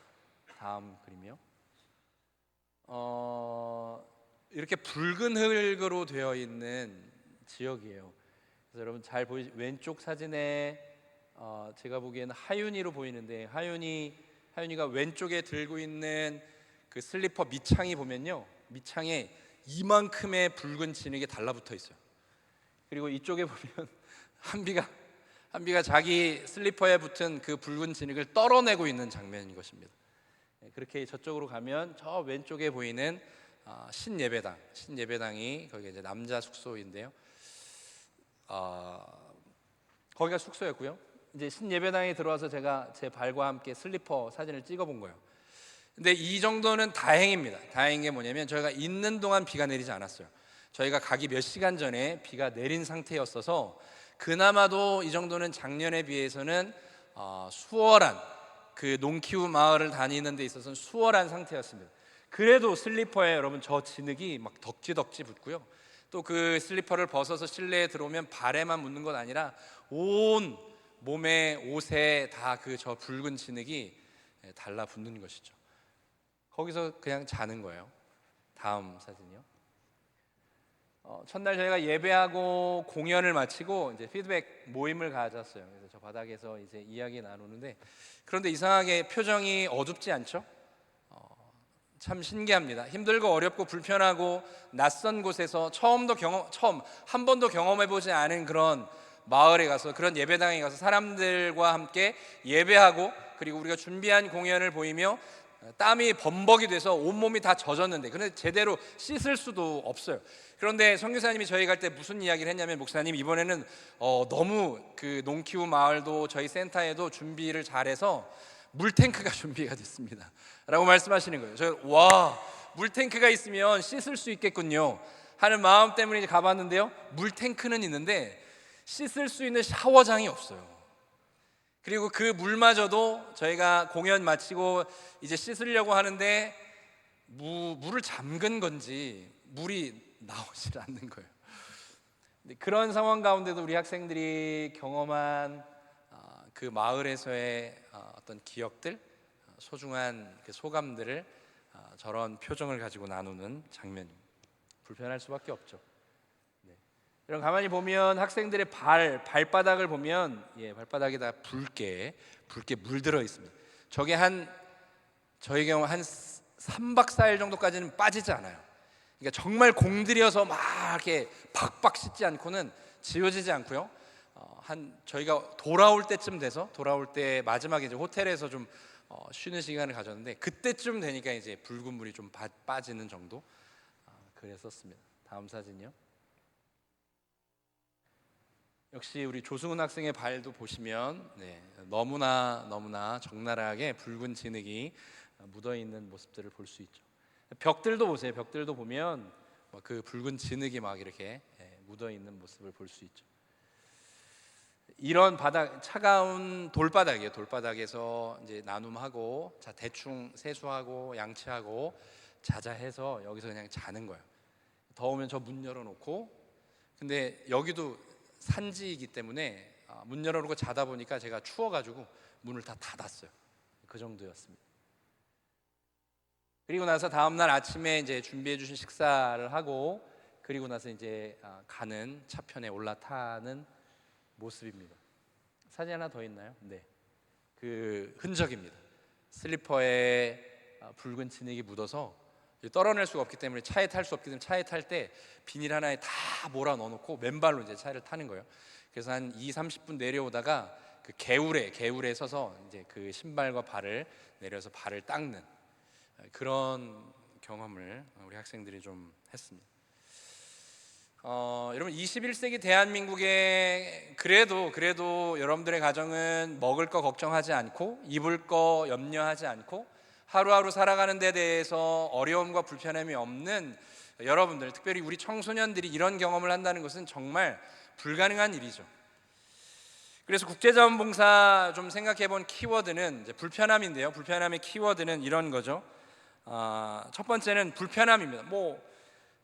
다음 그림이요. 이렇게 붉은 흙으로 되어 있는 지역이에요. 그래서 여러분 잘 왼쪽 사진에 제가 보기에는 하윤이로 보이는데, 하윤이가 왼쪽에 들고 있는 그 슬리퍼 밑창이 보면요, 밑창에 이만큼의 붉은 진흙이 달라붙어 있어요. 그리고 이쪽에 보면 한비가 자기 슬리퍼에 붙은 그 붉은 진흙을 떨어내고 있는 장면인 것입니다. 그렇게 저쪽으로 가면 저 왼쪽에 보이는 신예배당이 거기 이제 남자 숙소인데요. 거기가 숙소였고요. 이제 신예배당에 들어와서 제가 제 발과 함께 슬리퍼 사진을 찍어본 거예요. 근데 이 정도는 다행입니다. 다행인 게 뭐냐면, 저희가 있는 동안 비가 내리지 않았어요. 저희가 가기 몇 시간 전에 비가 내린 상태였어서 그나마도 이 정도는 작년에 비해서는 수월한, 그 농키우 마을을 다니는 데 있어서는 수월한 상태였습니다. 그래도 슬리퍼에 여러분 저 진흙이 막 덕지덕지 붙고요. 또 그 슬리퍼를 벗어서 실내에 들어오면 발에만 묻는 것 아니라 온 몸에, 옷에 다 그 저 붉은 진흙이 달라붙는 것이죠. 거기서 그냥 자는 거예요. 다음 사진이요. 첫날 저희가 예배하고 공연을 마치고 이제 피드백 모임을 가졌어요. 그래서 저 바닥에서 이제 이야기 나누는데, 그런데 이상하게 표정이 어둡지 않죠? 참 신기합니다. 힘들고 어렵고 불편하고 낯선 곳에서 처음 한 번도 경험해보지 않은 그런 마을에 가서, 그런 예배당에 가서 사람들과 함께 예배하고, 그리고 우리가 준비한 공연을 보이며 땀이 범벅이 돼서 온몸이 다 젖었는데, 그런데 제대로 씻을 수도 없어요. 그런데 선교사님이 저희 갈 때 무슨 이야기를 했냐면, 목사님 이번에는 너무 그 농키우 마을도 저희 센터에도 준비를 잘해서 물탱크가 준비가 됐습니다 라고 말씀하시는 거예요. 저 와, 물탱크가 있으면 씻을 수 있겠군요 하는 마음 때문에 이제 가봤는데요, 물탱크는 있는데 씻을 수 있는 샤워장이 없어요. 그리고 그 물마저도 저희가 공연 마치고 이제 씻으려고 하는데 물을 잠근 건지 물이 나오질 않는 거예요. 근데 그런 상황 가운데도 우리 학생들이 경험한 그 마을에서의 어떤 기억들, 소중한 그 소감들을 저런 표정을 가지고 나누는 장면입니다. 불편할 수밖에 없죠. 이런 가만히 보면 학생들의 발바닥을 보면, 발바닥에다 붉게 물들어 있습니다. 저게 저희 경우 한 3박 4일 정도까지는 빠지지 않아요. 그러니까 정말 공들여서 막 이렇게 박박 씻지 않고는 지워지지 않고요. 저희가 돌아올 때 마지막에 이제 호텔에서 좀 쉬는 시간을 가졌는데, 그때쯤 되니까 이제 붉은 물이 좀 빠지는 정도, 그랬었습니다. 다음 사진이요. 역시 우리 조승훈 학생의 발도 보시면 너무나 적나라하게 붉은 진흙이 묻어 있는 모습들을 볼 수 있죠. 벽들도 보세요. 벽들도 보면 그 붉은 진흙이 막 이렇게 묻어 있는 모습을 볼 수 있죠. 이런 차가운 돌바닥이에요. 돌바닥에서 이제 나눔하고, 자 대충 세수하고 양치하고 자자해서 여기서 그냥 자는 거예요. 더우면 저 문 열어놓고, 근데 여기도 산지이기 때문에 문 열어놓고 자다 보니까 제가 추워가지고 문을 다 닫았어요. 그 정도였습니다. 그리고 나서 다음날 아침에 이제 준비해 주신 식사를 하고, 그리고 나서 이제 가는 차편에 올라타는 모습입니다. 사진 하나 더 있나요? 네, 그 흔적입니다. 슬리퍼에 붉은 진흙이 묻어서 떨어낼 수가 없기 때문에, 차에 탈 수 없기 때문에 차에 탈 때 비닐 하나에 다 몰아 넣어놓고 맨발로 이제 차를 타는 거예요. 그래서 한 20-30분 내려오다가 그 개울에 서서 이제 그 신발과 발을 내려서 발을 닦는 그런 경험을 우리 학생들이 좀 했습니다. 여러분 21세기 대한민국에 그래도 여러분들의 가정은 먹을 거 걱정하지 않고, 입을 거 염려하지 않고, 하루하루 살아가는 데 대해서 어려움과 불편함이 없는 여러분들, 특별히 우리 청소년들이 이런 경험을 한다는 것은 정말 불가능한 일이죠. 그래서 국제자원봉사 좀 생각해 본 키워드는 이제 불편함인데요, 불편함의 키워드는 이런 거죠. 첫 번째는 불편함입니다.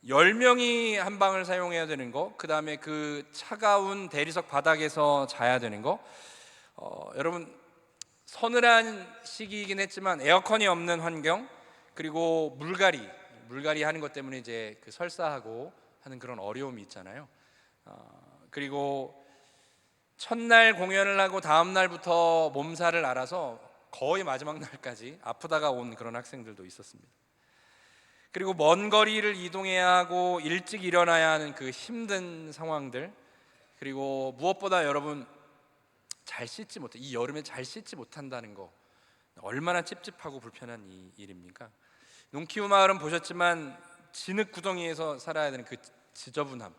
10명이 한 방을 사용해야 되는 거, 그 다음에 그 차가운 대리석 바닥에서 자야 되는 거, 여러분 서늘한 시기이긴 했지만 에어컨이 없는 환경, 그리고 물갈이 하는 것 때문에 이제 그 설사하고 하는 그런 어려움이 있잖아요. 그리고 첫날 공연을 하고 다음 날부터 몸살을 앓아서 거의 마지막 날까지 아프다가 온 그런 학생들도 있었습니다. 그리고 먼 거리를 이동해야 하고 일찍 일어나야 하는 그 힘든 상황들, 그리고 무엇보다 여러분 이 여름에 잘 씻지 못한다는 거, 얼마나 찝찝하고 불편한 일입니까? 농키우 마을은 보셨지만 진흙 구덩이에서 살아야 되는 그 지저분함.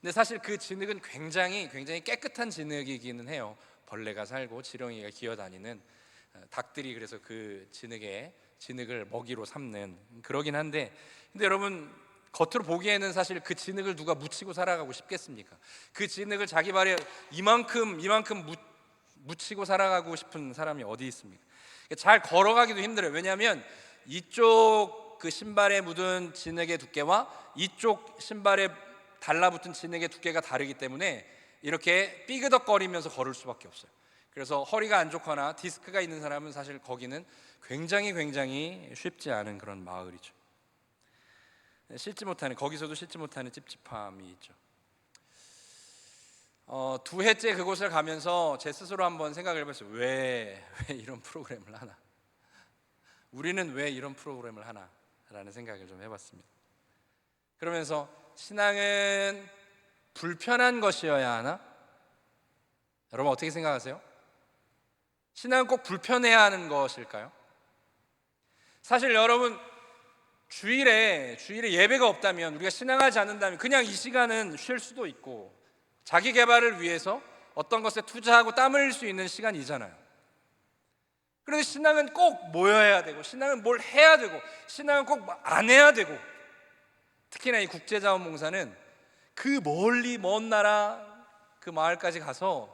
근데 사실 그 진흙은 굉장히 깨끗한 진흙이기는 해요. 벌레가 살고 지렁이가 기어다니는, 닭들이 그래서 그 진흙을 먹이로 삼는 그러긴 한데, 근데 여러분 겉으로 보기에는 사실 그 진흙을 누가 묻히고 살아가고 싶겠습니까? 그 진흙을 자기 발에 이만큼 묻히고 살아가고 싶은 사람이 어디 있습니까? 잘 걸어가기도 힘들어요. 왜냐하면 이쪽 그 신발에 묻은 진흙의 두께와 이쪽 신발에 달라붙은 진흙의 두께가 다르기 때문에 이렇게 삐그덕거리면서 걸을 수밖에 없어요. 그래서 허리가 안 좋거나 디스크가 있는 사람은 사실 거기는 굉장히 쉽지 않은 그런 마을이죠. 씻지 못하는, 거기서도 씻지 못하는 찝찝함이 있죠. 두 해째 그곳을 가면서 제 스스로 한번 생각을 해봤어요. 왜 이런 프로그램을 하나? 우리는 왜 이런 프로그램을 하나? 라는 생각을 좀 해봤습니다. 그러면서 신앙은 불편한 것이어야 하나? 여러분 어떻게 생각하세요? 신앙은 꼭 불편해야 하는 것일까요? 사실 여러분 주일에 예배가 없다면, 우리가 신앙하지 않는다면 그냥 이 시간은 쉴 수도 있고 자기 개발을 위해서 어떤 것에 투자하고 땀 흘릴 수 있는 시간이잖아요. 그런데 신앙은 꼭 모여야 되고, 신앙은 뭘 해야 되고, 신앙은 꼭 안 해야 되고, 특히나 이 국제자원봉사는 그 멀리 먼 나라 그 마을까지 가서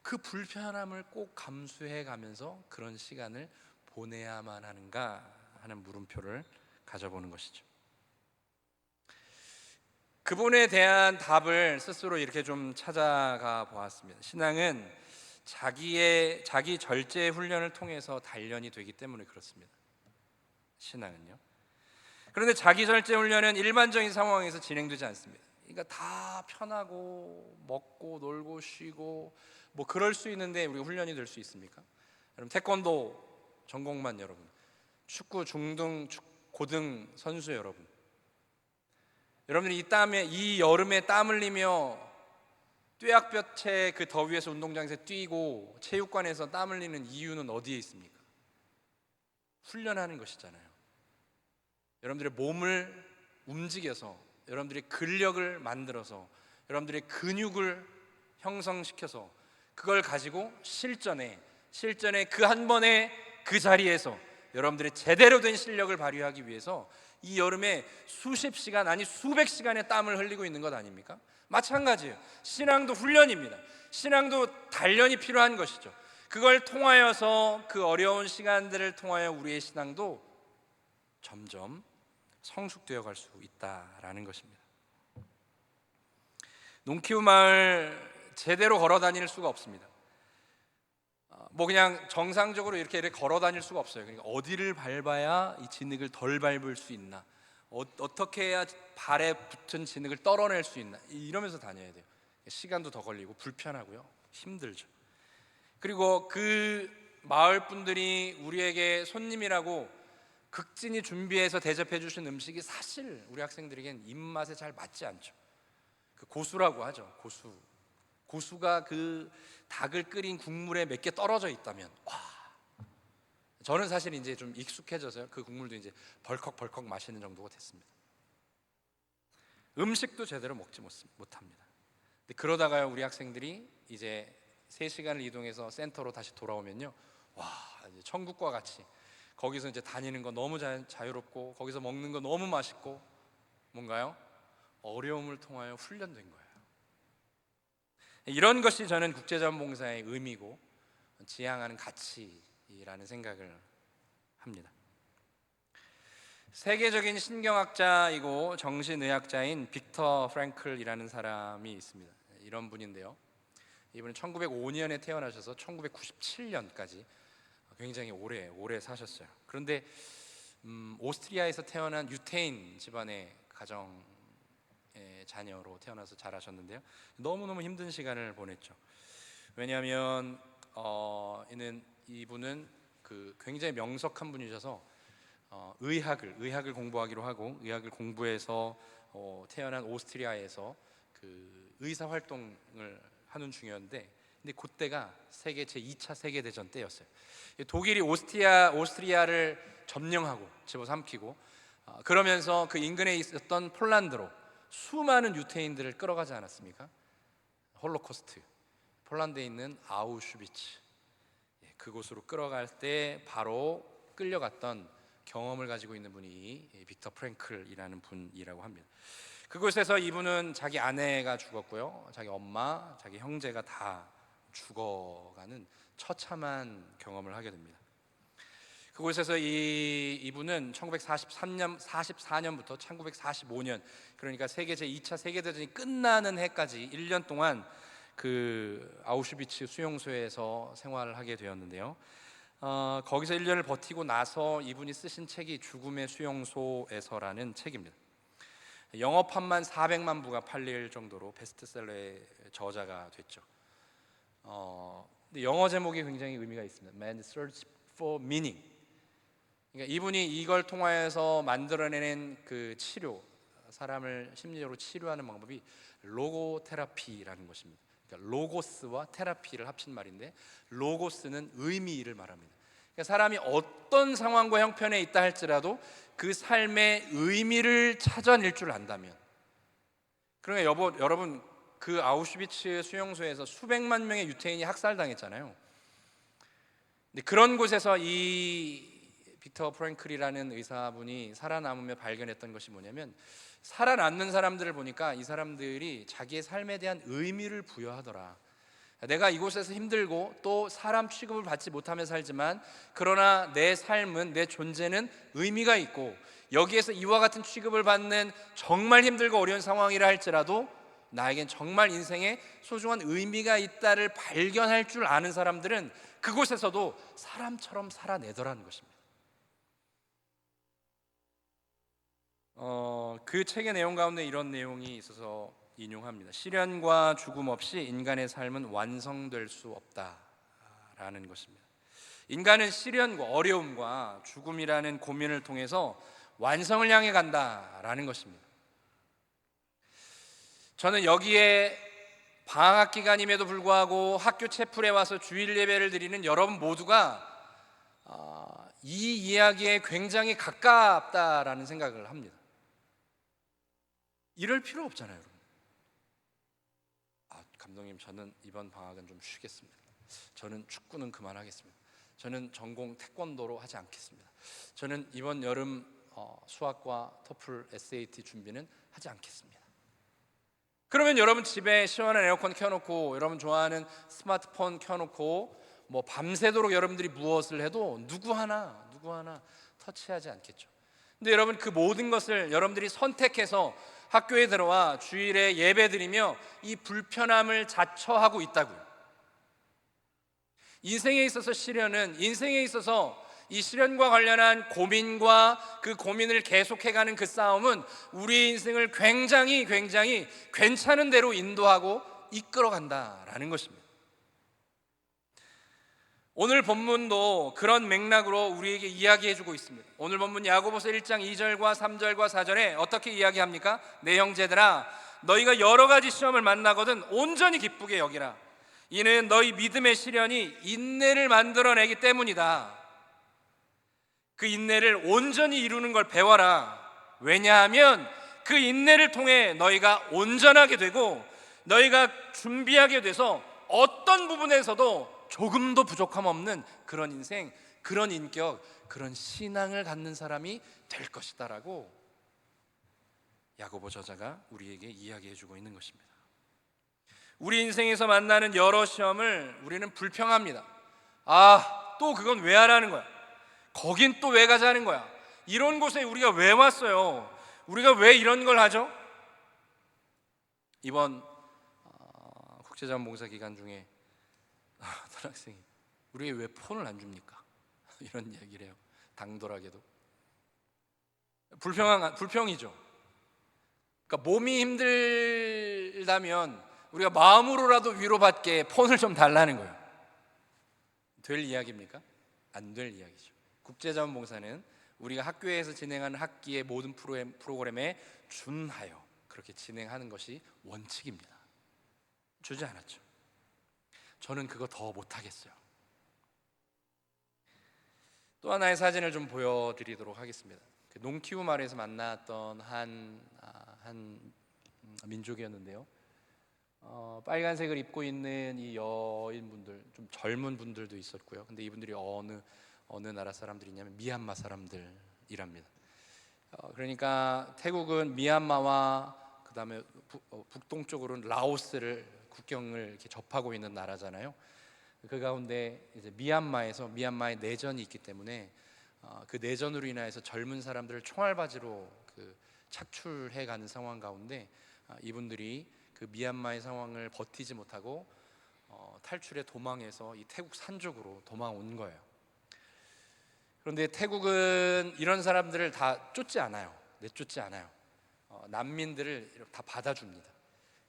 그 불편함을 꼭 감수해 가면서 그런 시간을 보내야만 하는가 하는 물음표를 가져보는 것이죠. 그분에 대한 답을 스스로 이렇게 좀 찾아가 보았습니다. 신앙은 자기 절제 훈련을 통해서 단련이 되기 때문에 그렇습니다. 신앙은요. 그런데 자기 절제 훈련은 일반적인 상황에서 진행되지 않습니다. 그러니까 다 편하고 먹고 놀고 쉬고 뭐 그럴 수 있는데 우리가 훈련이 될 수 있습니까? 여러분 태권도 전공만 여러분, 축구 중등 고등 선수 여러분, 여러분들이 이 여름에 땀 흘리며 뙤약볕에 그 더위에서 운동장에서 뛰고 체육관에서 땀 흘리는 이유는 어디에 있습니까? 훈련하는 것이잖아요. 여러분들의 몸을 움직여서, 여러분들의 근력을 만들어서, 여러분들의 근육을 형성시켜서 그걸 가지고 실전에 그 한 번의 그 자리에서 여러분들의 제대로 된 실력을 발휘하기 위해서 이 여름에 수십 시간, 아니 수백 시간의 땀을 흘리고 있는 것 아닙니까? 마찬가지예요. 신앙도 훈련입니다. 신앙도 단련이 필요한 것이죠. 그걸 통하여서, 그 어려운 시간들을 통하여 우리의 신앙도 점점 성숙되어 갈 수 있다라는 것입니다. 농키우 마을 제대로 걸어 다닐 수가 없습니다. 뭐 그냥 정상적으로 이렇게 걸어 다닐 수가 없어요. 그러니까 어디를 밟아야 이 진흙을 덜 밟을 수 있나, 어떻게 해야 발에 붙은 진흙을 떨어낼 수 있나, 이러면서 다녀야 돼요. 시간도 더 걸리고 불편하고요, 힘들죠. 그리고 그 마을 분들이 우리에게 손님이라고 극진히 준비해서 대접해 주신 음식이 사실 우리 학생들에겐 입맛에 잘 맞지 않죠. 그 고수라고 하죠. 고수가 그 닭을 끓인 국물에 몇 개 떨어져 있다면, 와, 저는 사실 이제 좀 익숙해져서요, 그 국물도 이제 벌컥벌컥 마시는 정도가 됐습니다. 음식도 제대로 먹지 못합니다. 근데 그러다가요, 우리 학생들이 이제 3시간을 이동해서 센터로 다시 돌아오면요, 와, 이제 천국과 같이 거기서 이제 다니는 거 너무 자유롭고, 거기서 먹는 거 너무 맛있고, 뭔가요? 어려움을 통하여 훈련된 거예요. 이런 것이 저는 국제자원봉사의 의미고 지향하는 가치라는 생각을 합니다. 세계적인 신경학자이고 정신의학자인 빅터 프랭클이라는 사람이 있습니다. 이런 분인데요, 이분은 1905년에 태어나셔서 1997년까지 굉장히 오래 사셨어요. 그런데 오스트리아에서 태어난 유태인 집안의 가정의 자녀로 태어나서 자라셨는데요, 너무너무 힘든 시간을 보냈죠. 왜냐하면 이분은 그 굉장히 명석한 분이셔서 의학을 공부하기로 하고, 의학을 공부해서 태어난 오스트리아에서 그 의사 활동을 하는 중이었는데, 근데 그때가 제2차 세계대전 때였어요. 독일이 오스트리아를 점령하고 집어삼키고, 그러면서 그 인근에 있었던 폴란드로 수많은 유태인들을 끌어가지 않았습니까? 홀로코스트, 폴란드에 있는 아우슈비츠, 그곳으로 끌어갈 때 바로 끌려갔던 경험을 가지고 있는 분이 빅터 프랭클이라는 분이라고 합니다. 그곳에서 이분은 자기 아내가 죽었고요, 자기 엄마, 자기 형제가 다 죽어가는 처참한 경험을 하게 됩니다. 그곳에서 이분은 1944년부터 1945년, 그러니까 제2차 세계대전이 끝나는 해까지 1년 동안 그 아우슈비츠 수용소에서 생활을 하게 되었는데요, 거기서 1년을 버티고 나서 이분이 쓰신 책이 죽음의 수용소에서라는 책입니다. 영어판만 400만 부가 팔릴 정도로 베스트셀러의 저자가 됐죠. 근데 영어 제목이 굉장히 의미가 있습니다. Man's Search for Meaning. 그러니까 이분이 이걸 통하여서 만들어내는 그 치료, 사람을 심리적으로 치료하는 방법이 로고 테라피라는 것입니다. 그러니까 로고스와 테라피를 합친 말인데, 로고스는 의미를 말합니다. 그러니까 사람이 어떤 상황과 형편에 있다 할지라도 그 삶의 의미를 찾아낼 줄 안다면, 그러니까 여러분 그 아우슈비츠 수용소에서 수백만 명의 유태인이 학살당했잖아요. 근데 그런 곳에서 이 빅터 프랭클이라는 의사분이 살아남으며 발견했던 것이 뭐냐면, 살아남는 사람들을 보니까 이 사람들이 자기의 삶에 대한 의미를 부여하더라. 내가 이곳에서 힘들고 또 사람 취급을 받지 못하며 살지만, 그러나 내 삶은, 내 존재는 의미가 있고, 여기에서 이와 같은 취급을 받는 정말 힘들고 어려운 상황이라 할지라도 나에겐 정말 인생에 소중한 의미가 있다를 발견할 줄 아는 사람들은 그곳에서도 사람처럼 살아내더라는 것입니다. 그 책의 내용 가운데 이런 내용이 있어서 인용합니다. 시련과 죽음 없이 인간의 삶은 완성될 수 없다라는 것입니다. 인간은 시련과 어려움과 죽음이라는 고민을 통해서 완성을 향해 간다라는 것입니다. 저는 여기에 방학 기간임에도 불구하고 학교 채플에 와서 주일 예배를 드리는 여러분 모두가 이 이야기에 굉장히 가깝다라는 생각을 합니다. 이럴 필요 없잖아요, 여러분. 감독님, 저는 이번 방학은 좀 쉬겠습니다. 저는 축구는 그만하겠습니다. 저는 전공 태권도로 하지 않겠습니다. 저는 이번 여름 수학과 토플, SAT 준비는 하지 않겠습니다. 그러면 여러분 집에 시원한 에어컨 켜놓고, 여러분 좋아하는 스마트폰 켜놓고 뭐 밤새도록 여러분들이 무엇을 해도 누구 하나 터치하지 않겠죠. 근데 여러분, 그 모든 것을 여러분들이 선택해서 학교에 들어와 주일에 예배드리며 이 불편함을 자처하고 있다고요. 인생에 있어서 시련은, 인생에 있어서 이 시련과 관련한 고민과 그 고민을 계속해가는 그 싸움은 우리 인생을 굉장히 괜찮은 대로 인도하고 이끌어간다라는 것입니다. 오늘 본문도 그런 맥락으로 우리에게 이야기해주고 있습니다. 오늘 본문 야고보서 1장 2절과 3절과 4절에 어떻게 이야기합니까? 내 형제들아, 너희가 여러 가지 시험을 만나거든 온전히 기쁘게 여기라. 이는 너희 믿음의 시련이 인내를 만들어내기 때문이다. 그 인내를 온전히 이루는 걸 배워라. 왜냐하면 그 인내를 통해 너희가 온전하게 되고, 너희가 준비하게 돼서 어떤 부분에서도 조금도 부족함 없는 그런 인생, 그런 인격, 그런 신앙을 갖는 사람이 될 것이다 라고 야고보 저자가 우리에게 이야기해주고 있는 것입니다. 우리 인생에서 만나는 여러 시험을 우리는 불평합니다. 또 그건 왜 하라는 거야? 거긴 또 왜 가자는 거야? 이런 곳에 우리가 왜 왔어요? 우리가 왜 이런 걸 하죠? 이번 국제자원봉사 기간 중에 어떤 학생이 우리에게 왜 폰을 안 줍니까? 이런 얘기를 해요. 당돌하게도. 불평이죠. 그러니까 몸이 힘들다면 우리가 마음으로라도 위로받게 폰을 좀 달라는 거예요. 될 이야기입니까? 안 될 이야기죠. 국제자원봉사는 우리가 학교에서 진행하는 학기의 모든 프로그램에 준하여 그렇게 진행하는 것이 원칙입니다. 주지 않았죠. 저는 그거 더 못하겠어요. 또 하나의 사진을 좀 보여드리도록 하겠습니다. 농키우 마을에서 만났던 한 민족이었는데요. 빨간색을 입고 있는 이 여인분들, 좀 젊은 분들도 있었고요. 근데 이분들이 어느 나라 사람들이냐면 미얀마 사람들이랍니다. 그러니까 태국은 미얀마와 그 다음에 북동쪽으로는 라오스를 국경을 이렇게 접하고 있는 나라잖아요. 그 가운데 이제 미얀마의 내전이 있기 때문에 그 내전으로 인해서 젊은 사람들을 총알바지로 착출해가는 상황 가운데 이분들이 그 미얀마의 상황을 버티지 못하고 탈출해 도망해서 이 태국 산 쪽으로 도망온 거예요. 그런데 태국은 이런 사람들을 다 쫓지 않아요. 내쫓지 않아요. 난민들을 이렇게 다 받아줍니다.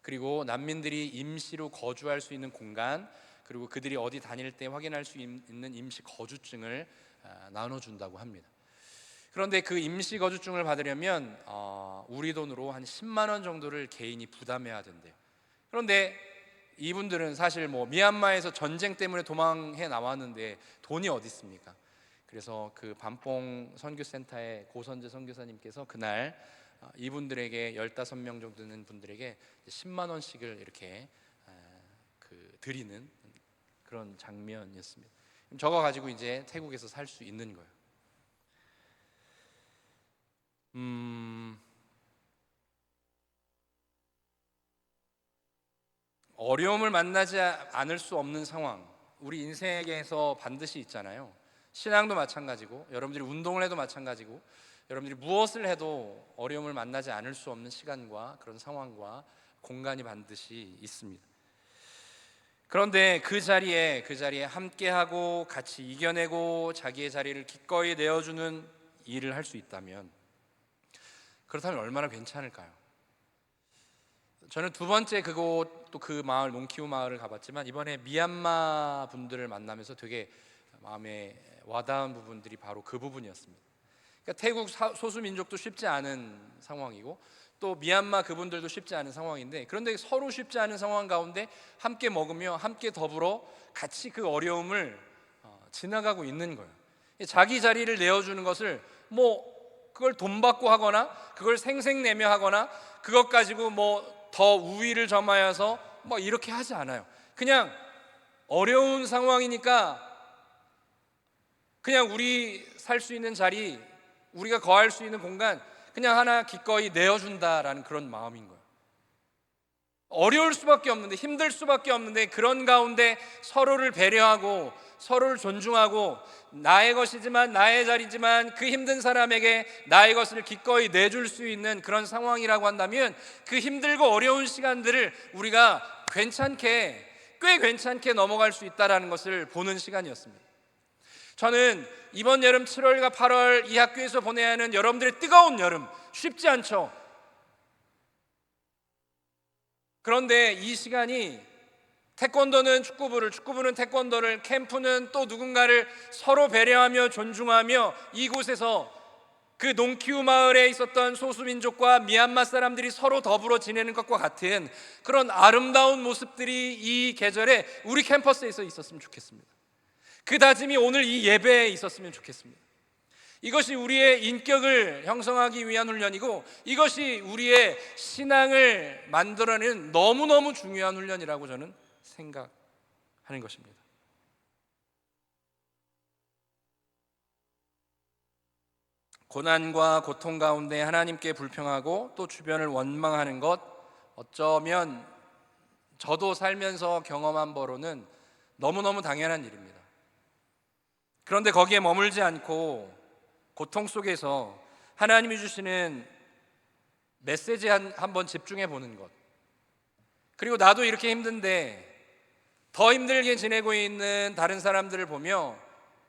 그리고 난민들이 임시로 거주할 수 있는 공간, 그리고 그들이 어디 다닐 때 확인할 수 있는 임시 거주증을 나눠준다고 합니다. 그런데 그 임시 거주증을 받으려면 우리 돈으로 한 10만 원 정도를 개인이 부담해야 된대요. 그런데 이분들은 사실 미얀마에서 전쟁 때문에 도망해 나왔는데 돈이 어디 있습니까? 그래서 그 반뽕 선교센터의 고선재 선교사님께서 그날 이분들에게 15명 정도 되는 분들에게 10만 원씩을 이렇게 드리는 그런 장면이었습니다. 저거 가지고 이제 태국에서 살 수 있는 거예요. 어려움을 만나지 않을 수 없는 상황, 우리 인생에서 반드시 있잖아요. 신앙도 마찬가지고, 여러분들이 운동을 해도 마찬가지고, 여러분들이 무엇을 해도 어려움을 만나지 않을 수 없는 시간과 그런 상황과 공간이 반드시 있습니다. 그런데 그 자리에 함께하고 같이 이겨내고 자기의 자리를 기꺼이 내어주는 일을 할 수 있다면, 그렇다면 얼마나 괜찮을까요? 저는 두 번째 그곳 또 그 마을 농키우 마을을 가봤지만 이번에 미얀마 분들을 만나면서 되게 마음에 와닿은 부분들이 바로 그 부분이었습니다. 그러니까 태국 소수민족도 쉽지 않은 상황이고 또 미얀마 그분들도 쉽지 않은 상황인데, 그런데 서로 쉽지 않은 상황 가운데 함께 먹으며 함께 더불어 같이 그 어려움을 지나가고 있는 거예요. 자기 자리를 내어주는 것을 그걸 돈 받고 하거나 그걸 생색내며 하거나 그것 가지고 더 우위를 점하여서 이렇게 하지 않아요. 그냥 어려운 상황이니까 그냥 우리 살 수 있는 자리, 우리가 거할 수 있는 공간 그냥 하나 기꺼이 내어준다라는 그런 마음인 거예요. 어려울 수밖에 없는데, 힘들 수밖에 없는데, 그런 가운데 서로를 배려하고 서로를 존중하고 나의 것이지만 나의 자리지만 그 힘든 사람에게 나의 것을 기꺼이 내줄 수 있는 그런 상황이라고 한다면, 그 힘들고 어려운 시간들을 우리가 꽤 괜찮게 넘어갈 수 있다는 것을 보는 시간이었습니다. 저는 이번 여름 7월과 8월 이 학교에서 보내야 하는 여러분들의 뜨거운 여름, 쉽지 않죠. 그런데 이 시간이 태권도는 축구부를, 축구부는 태권도를, 캠프는 또 누군가를 서로 배려하며 존중하며 이곳에서 그 농키우 마을에 있었던 소수민족과 미얀마 사람들이 서로 더불어 지내는 것과 같은 그런 아름다운 모습들이 이 계절에 우리 캠퍼스에서 있었으면 좋겠습니다. 그 다짐이 오늘 이 예배에 있었으면 좋겠습니다. 이것이 우리의 인격을 형성하기 위한 훈련이고, 이것이 우리의 신앙을 만들어내는 너무너무 중요한 훈련이라고 저는 생각하는 것입니다. 고난과 고통 가운데 하나님께 불평하고 또 주변을 원망하는 것, 어쩌면 저도 살면서 경험한 바로는 너무너무 당연한 일입니다. 그런데 거기에 머물지 않고 고통 속에서 하나님이 주시는 메시지에 한번 집중해 보는 것, 그리고 나도 이렇게 힘든데 더 힘들게 지내고 있는 다른 사람들을 보며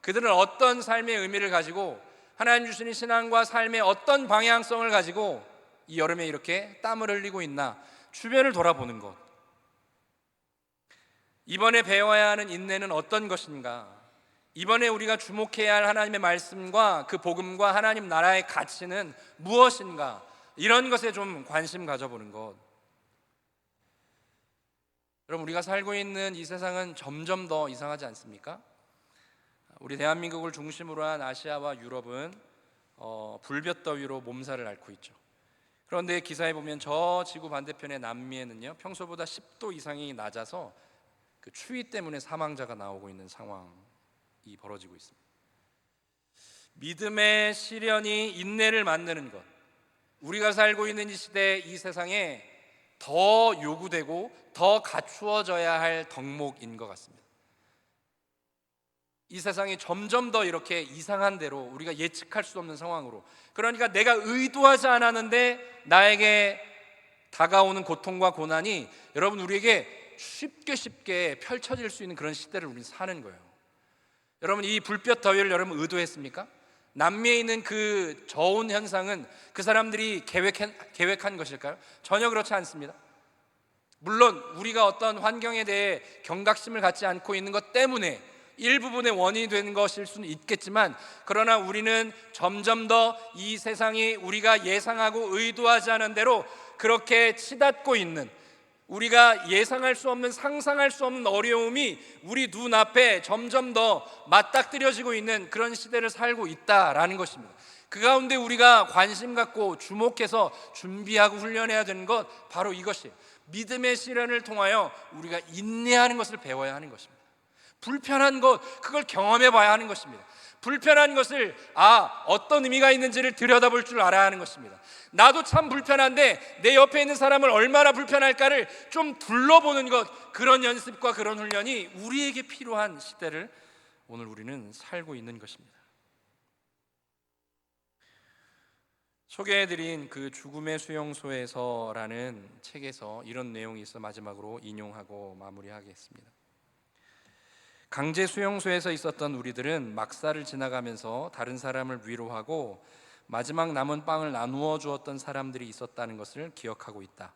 그들은 어떤 삶의 의미를 가지고 하나님 주시는 신앙과 삶의 어떤 방향성을 가지고 이 여름에 이렇게 땀을 흘리고 있나, 주변을 돌아보는 것. 이번에 배워야 하는 인내는 어떤 것인가, 이번에 우리가 주목해야 할 하나님의 말씀과 그 복음과 하나님 나라의 가치는 무엇인가, 이런 것에 좀 관심 가져보는 것. 여러분, 우리가 살고 있는 이 세상은 점점 더 이상하지 않습니까? 우리 대한민국을 중심으로 한 아시아와 유럽은 불볕더위로 몸살을 앓고 있죠. 그런데 기사에 보면 저 지구 반대편의 남미에는요, 평소보다 10도 이상이 낮아서 그 추위 때문에 사망자가 나오고 있는 상황이 벌어지고 있습니다. 믿음의 시련이 인내를 만드는 것, 우리가 살고 있는 이 시대, 이 세상에 더 요구되고 더 갖추어져야 할 덕목인 것 같습니다. 이 세상이 점점 더 이렇게 이상한 대로 우리가 예측할 수 없는 상황으로, 그러니까 내가 의도하지 않았는데 나에게 다가오는 고통과 고난이 여러분 우리에게 쉽게 펼쳐질 수 있는 그런 시대를 우리는 사는 거예요. 여러분, 이 불볕 더위를 여러분 의도했습니까? 남미에 있는 그 저온 현상은 그 사람들이 계획한 것일까요? 전혀 그렇지 않습니다. 물론 우리가 어떤 환경에 대해 경각심을 갖지 않고 있는 것 때문에 일부분의 원인이 되는 것일 수는 있겠지만, 그러나 우리는 점점 더 이 세상이 우리가 예상하고 의도하지 않은 대로 그렇게 치닫고 있는, 우리가 예상할 수 없는, 상상할 수 없는 어려움이 우리 눈앞에 점점 더 맞닥뜨려지고 있는 그런 시대를 살고 있다라는 것입니다. 그 가운데 우리가 관심 갖고 주목해서 준비하고 훈련해야 되는 것, 바로 이것이에요. 믿음의 시련을 통하여 우리가 인내하는 것을 배워야 하는 것입니다. 불편한 것, 그걸 경험해 봐야 하는 것입니다. 불편한 것을 어떤 의미가 있는지를 들여다볼 줄 알아야 하는 것입니다. 나도 참 불편한데 내 옆에 있는 사람을 얼마나 불편할까를 좀 둘러보는 것, 그런 연습과 그런 훈련이 우리에게 필요한 시대를 오늘 우리는 살고 있는 것입니다. 소개해드린 그 죽음의 수용소에서라는 책에서 이런 내용이 있어 마지막으로 인용하고 마무리하겠습니다. 강제 수용소에서 있었던 우리들은 막사를 지나가면서 다른 사람을 위로하고 마지막 남은 빵을 나누어 주었던 사람들이 있었다는 것을 기억하고 있다.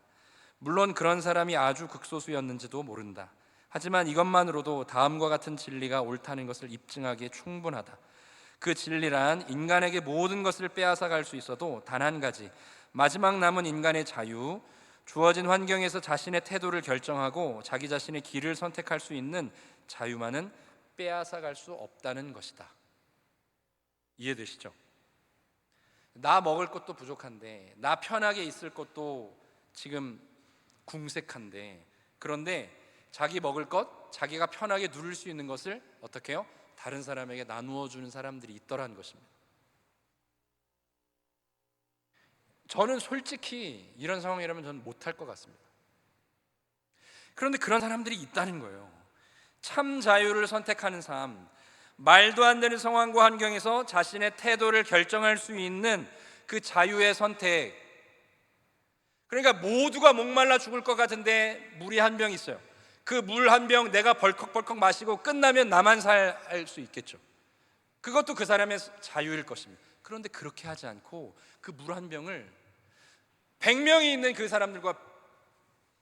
물론 그런 사람이 아주 극소수였는지도 모른다. 하지만 이것만으로도 다음과 같은 진리가 옳다는 것을 입증하기에 충분하다. 그 진리란 인간에게 모든 것을 빼앗아 갈 수 있어도 단 한 가지, 마지막 남은 인간의 자유, 주어진 환경에서 자신의 태도를 결정하고 자기 자신의 길을 선택할 수 있는 자유만은 빼앗아 갈 수 없다는 것이다. 이해되시죠? 나 먹을 것도 부족한데, 나 편하게 있을 것도 지금 궁색한데, 그런데 자기 먹을 것, 자기가 편하게 누릴 수 있는 것을 어떻게 해요? 다른 사람에게 나누어 주는 사람들이 있더라는 것입니다. 저는 솔직히 이런 상황이라면 저는 못할 것 같습니다. 그런데 그런 사람들이 있다는 거예요. 참 자유를 선택하는 삶, 말도 안 되는 상황과 환경에서 자신의 태도를 결정할 수 있는 그 자유의 선택. 그러니까 모두가 목말라 죽을 것 같은데 물이 한 병 있어요. 그 물 한 병 내가 벌컥벌컥 마시고 끝나면 나만 살 수 있겠죠. 그것도 그 사람의 자유일 것입니다. 그런데 그렇게 하지 않고 그 물 한 병을 100명이 있는 그 사람들과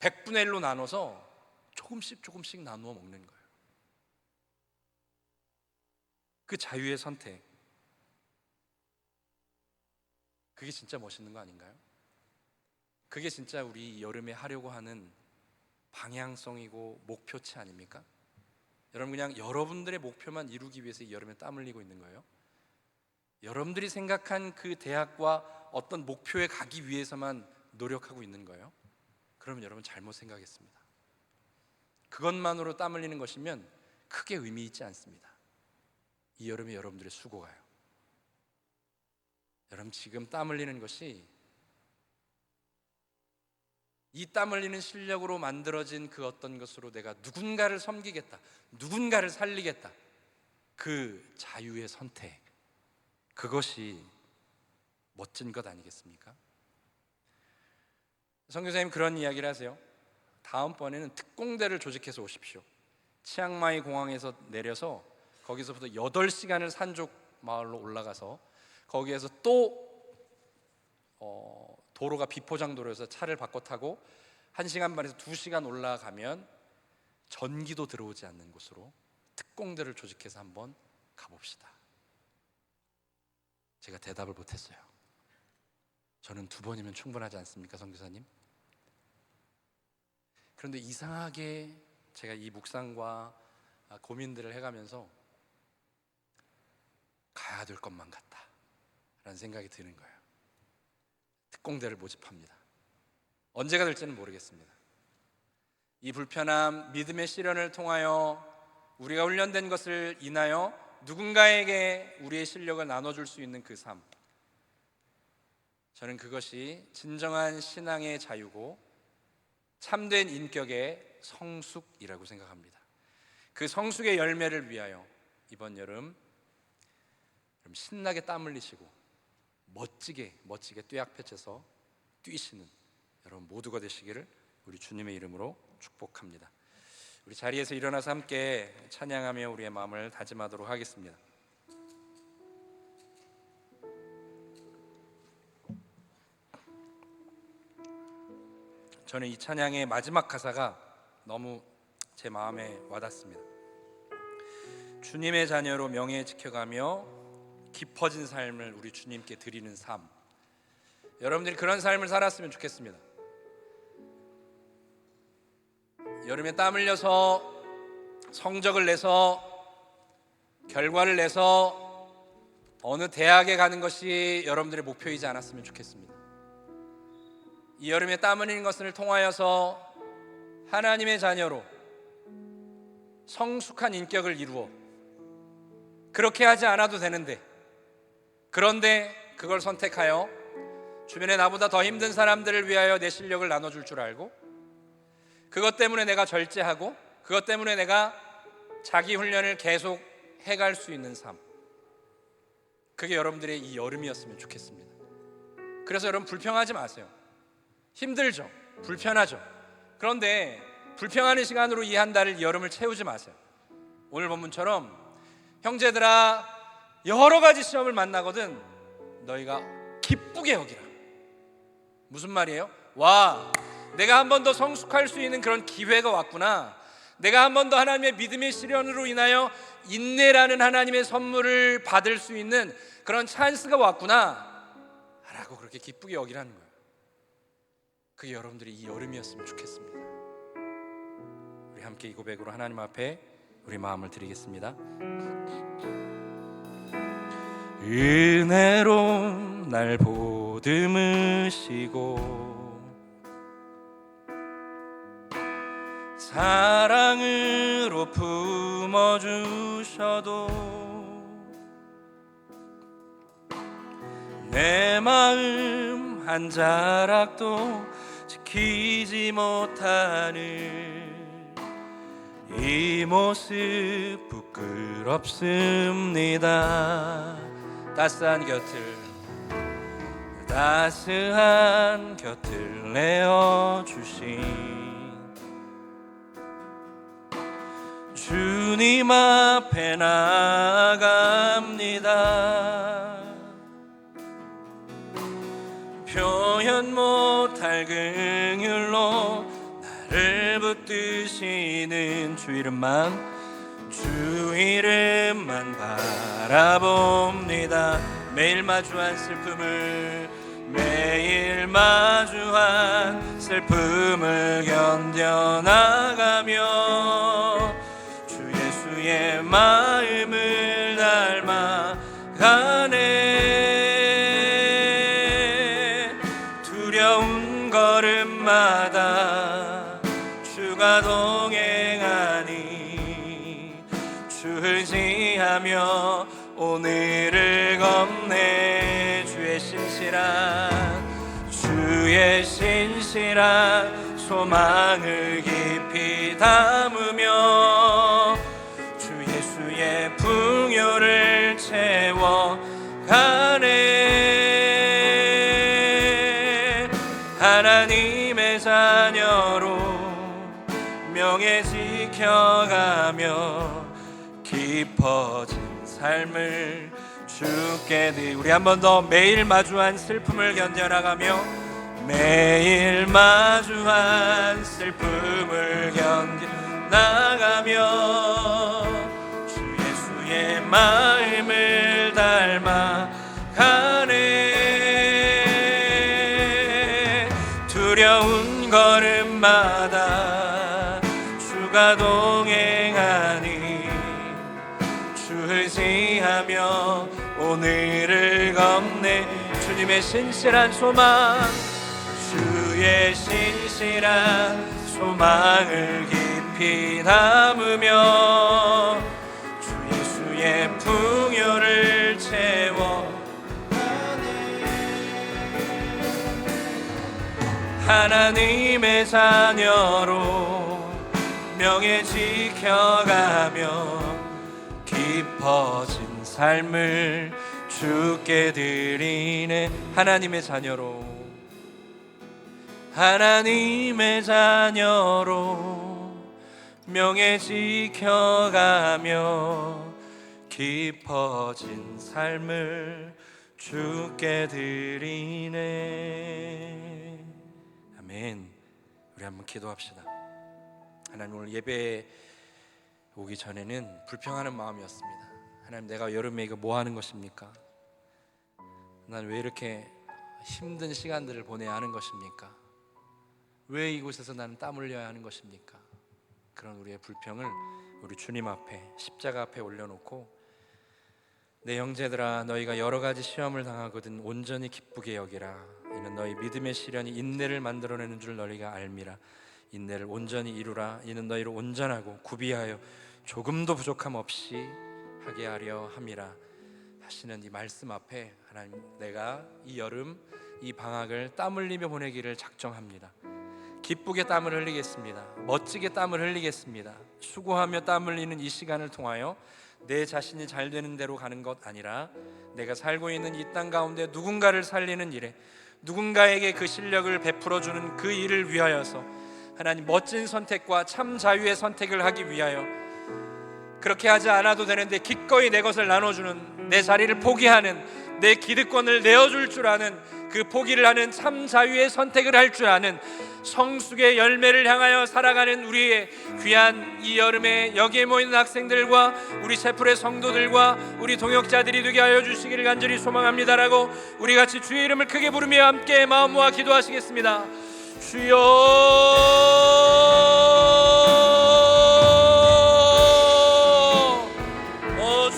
100분의 1로 나눠서 조금씩 나누어 먹는 거예요. 그 자유의 선택, 그게 진짜 멋있는 거 아닌가요? 그게 진짜 우리 여름에 하려고 하는 방향성이고 목표치 아닙니까? 여러분, 그냥 여러분들의 목표만 이루기 위해서 이 여름에 땀 흘리고 있는 거예요? 여러분들이 생각한 그 대학과 어떤 목표에 가기 위해서만 노력하고 있는 거예요? 그러면 여러분 잘못 생각했습니다. 그것만으로 땀 흘리는 것이면 크게 의미 있지 않습니다. 이 여름에 여러분들의 수고가요. 여러분, 지금 땀 흘리는 것이 이 땀 흘리는 실력으로 만들어진 그 어떤 것으로 내가 누군가를 섬기겠다, 누군가를 살리겠다, 그 자유의 선택, 그것이 멋진 것 아니겠습니까? 선교사님 그런 이야기를 하세요. 다음번에는 특공대를 조직해서 오십시오. 치앙마이 공항에서 내려서 거기서부터 8시간을 산족 마을로 올라가서 거기에서 또 도로가 비포장도로여서 차를 바꿔 타고 1시간 반에서 2시간 올라가면 전기도 들어오지 않는 곳으로 특공대를 조직해서 한번 가봅시다. 제가 대답을 못했어요. 저는 2번이면 충분하지 않습니까, 선교사님? 그런데 이상하게 제가 이 묵상과 고민들을 해가면서 가야 될 것만 같다라는 생각이 드는 거예요. 특공대를 모집합니다. 언제가 될지는 모르겠습니다. 이 불편함, 믿음의 시련을 통하여 우리가 훈련된 것을 인하여 누군가에게 우리의 실력을 나눠줄 수 있는 그 삶, 저는 그것이 진정한 신앙의 자유고 참된 인격의 성숙이라고 생각합니다. 그 성숙의 열매를 위하여 이번 여름 신나게 땀 흘리시고 멋지게 뙤약 펼쳐서 뛰시는 여러분 모두가 되시기를 우리 주님의 이름으로 축복합니다. 우리 자리에서 일어나서 함께 찬양하며 우리의 마음을 다짐하도록 하겠습니다. 저는 이 찬양의 마지막 가사가 너무 제 마음에 와닿습니다. 주님의 자녀로 명예 지켜가며 깊어진 삶을 우리 주님께 드리는 삶. 여러분들이 그런 삶을 살았으면 좋겠습니다. 여름에 땀 흘려서 성적을 내서 결과를 내서 어느 대학에 가는 것이 여러분들의 목표이지 않았으면 좋겠습니다. 이 여름에 땀 흘리는 것을 통하여서 하나님의 자녀로 성숙한 인격을 이루어 그렇게 하지 않아도 되는데, 그런데 그걸 선택하여 주변에 나보다 더 힘든 사람들을 위하여 내 실력을 나눠줄 줄 알고, 그것 때문에 내가 절제하고, 그것 때문에 내가 자기 훈련을 계속 해갈 수 있는 삶, 그게 여러분들의 이 여름이었으면 좋겠습니다. 그래서 여러분 불평하지 마세요. 힘들죠, 불편하죠. 그런데 불평하는 시간으로 이 한 달을, 이 여름을 채우지 마세요. 오늘 본문처럼 형제들아 여러 가지 시험을 만나거든 너희가 기쁘게 여기라. 무슨 말이에요? 와, 내가 한 번 더 성숙할 수 있는 그런 기회가 왔구나. 내가 한 번 더 하나님의 믿음의 시련으로 인하여 인내라는 하나님의 선물을 받을 수 있는 그런 찬스가 왔구나 라고 그렇게 기쁘게 여기라는 거예요. 그게 여러분들이 이 여름이었으면 좋겠습니다. 우리 함께 이 고백으로 하나님 앞에 우리 마음을 드리겠습니다. 은혜로 날 보듬으시고 사랑으로 품어주셔도 내 마음 한 자락도 지키지 못하는 이 모습 부끄럽습니다. 따스한 곁을 내어주신 주님 앞에 나아갑니다. 표현 못할 긍휼로 나를 붙드시는 주 이름만 바라봅니다. 매일 마주한 슬픔을 견뎌나가며 주 예수의 마음을 닮아가네. 두려운 걸음마다 주가 동행하니 주를 지하며 오늘을 걷네. 주의 신실한 소망을 깊이 담으며 주 예수의 풍요를 채워가네. 하나님의 자녀로 명예 지켜가며 깊어진 삶을 주께 드리. 우리 한 번 더. 매일 마주한 슬픔을 견뎌나가며 매일 마주한 슬픔을 견뎌나가며 주 예수의 마음을 닮아가네. 두려운 걸음마다 주가 동행하니 주를 지하며 오늘을 걷네. 주님의 신실한 소망, 주의 신실한 소망을 깊이 담으며 주 예수의 풍요를 채워가네. 하나님의 자녀로 명예 지켜가며 깊어진 삶을 주께 드리네. 하나님의 자녀로 명예 지켜가며 깊어진 삶을 주께 드리네. 아멘. 우리 한번 기도합시다. 하나님, 오늘 예배 오기 전에는 불평하는 마음이었습니다. 하나님, 내가 여름에 이거 뭐 하는 것입니까? 난 왜 이렇게 힘든 시간들을 보내야 하는 것입니까? 왜 이곳에서 나는 땀 흘려야 하는 것입니까? 그런 우리의 불평을 우리 주님 앞에, 십자가 앞에 올려놓고, 내 형제들아, 너희가 여러 가지 시험을 당하거든 온전히 기쁘게 여기라. 이는 너희 믿음의 시련이 인내를 만들어내는 줄 너희가 알미라. 인내를 온전히 이루라. 이는 너희를 온전하고 구비하여 조금도 부족함 없이 하게 하려 함이라 하시는 이 말씀 앞에, 하나님, 내가 이 여름, 이 방학을 땀 흘리며 보내기를 작정합니다. 기쁘게 땀을 흘리겠습니다. 멋지게 땀을 흘리겠습니다. 수고하며 땀 흘리는 이 시간을 통하여 내 자신이 잘 되는 대로 가는 것 아니라, 내가 살고 있는 이 땅 가운데 누군가를 살리는 일에, 누군가에게 그 실력을 베풀어주는 그 일을 위하여서 하나님, 멋진 선택과 참 자유의 선택을 하기 위하여, 그렇게 하지 않아도 되는데 기꺼이 내 것을 나눠주는, 내 자리를 포기하는, 내 기득권을 내어줄 줄 아는, 그 포기를 하는 참 자유의 선택을 할 줄 아는 성숙의 열매를 향하여 살아가는 우리의 귀한 이 여름에 여기에 모이는 학생들과 우리 세풀의 성도들과 우리 동역자들이 되게 하여 주시기를 간절히 소망합니다라고 우리 같이 주의 이름을 크게 부르며 함께 마음 모아 기도하시겠습니다. 주여,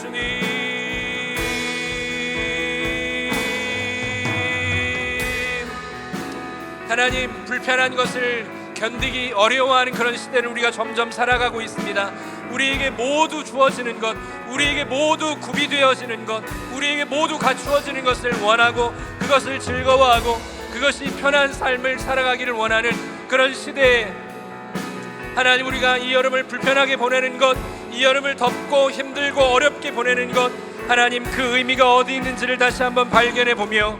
주님, 하나님, 불편한 것을 견디기 어려워하는 그런 시대를 우리가 점점 살아가고 있습니다. 우리에게 모두 주어지는 것, 우리에게 모두 구비되어지는 것, 우리에게 모두 갖추어지는 것을 원하고, 그것을 즐거워하고, 그것이 편한 삶을 살아가기를 원하는 그런 시대에, 하나님, 우리가 이 여름을 불편하게 보내는 것, 이 여름을 덥고 힘들고 어렵게 보내는 것, 하나님, 그 의미가 어디 있는지를 다시 한번 발견해 보며,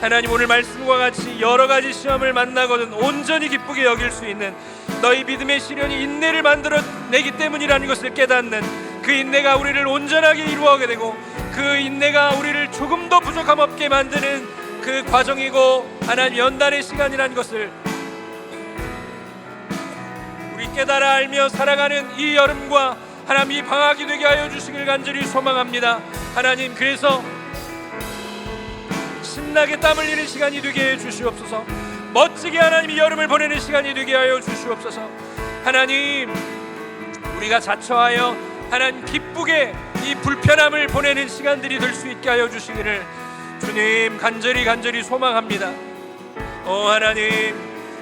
하나님, 오늘 말씀과 같이 여러 가지 시험을 만나거든 온전히 기쁘게 여길 수 있는, 너희 믿음의 시련이 인내를 만들어내기 때문이라는 것을 깨닫는, 그 인내가 우리를 온전하게 이루어가게 되고, 그 인내가 우리를 조금 더 부족함 없게 만드는 그 과정이고, 하나님, 연단의 시간이라는 것을 우리 깨달아 알며 살아가는 이 여름과 하나님, 이 방학이 되게 하여 주시길 간절히 소망합니다. 하나님, 그래서 신나게 땀 흘리는 시간이 되게 해 주시옵소서. 멋지게 하나님, 이 여름을 보내는 시간이 되게 하여 주시옵소서. 하나님, 우리가 자처하여 하나님 기쁘게 이 불편함을 보내는 시간들이 될 수 있게 하여 주시기를 주님 간절히 소망합니다.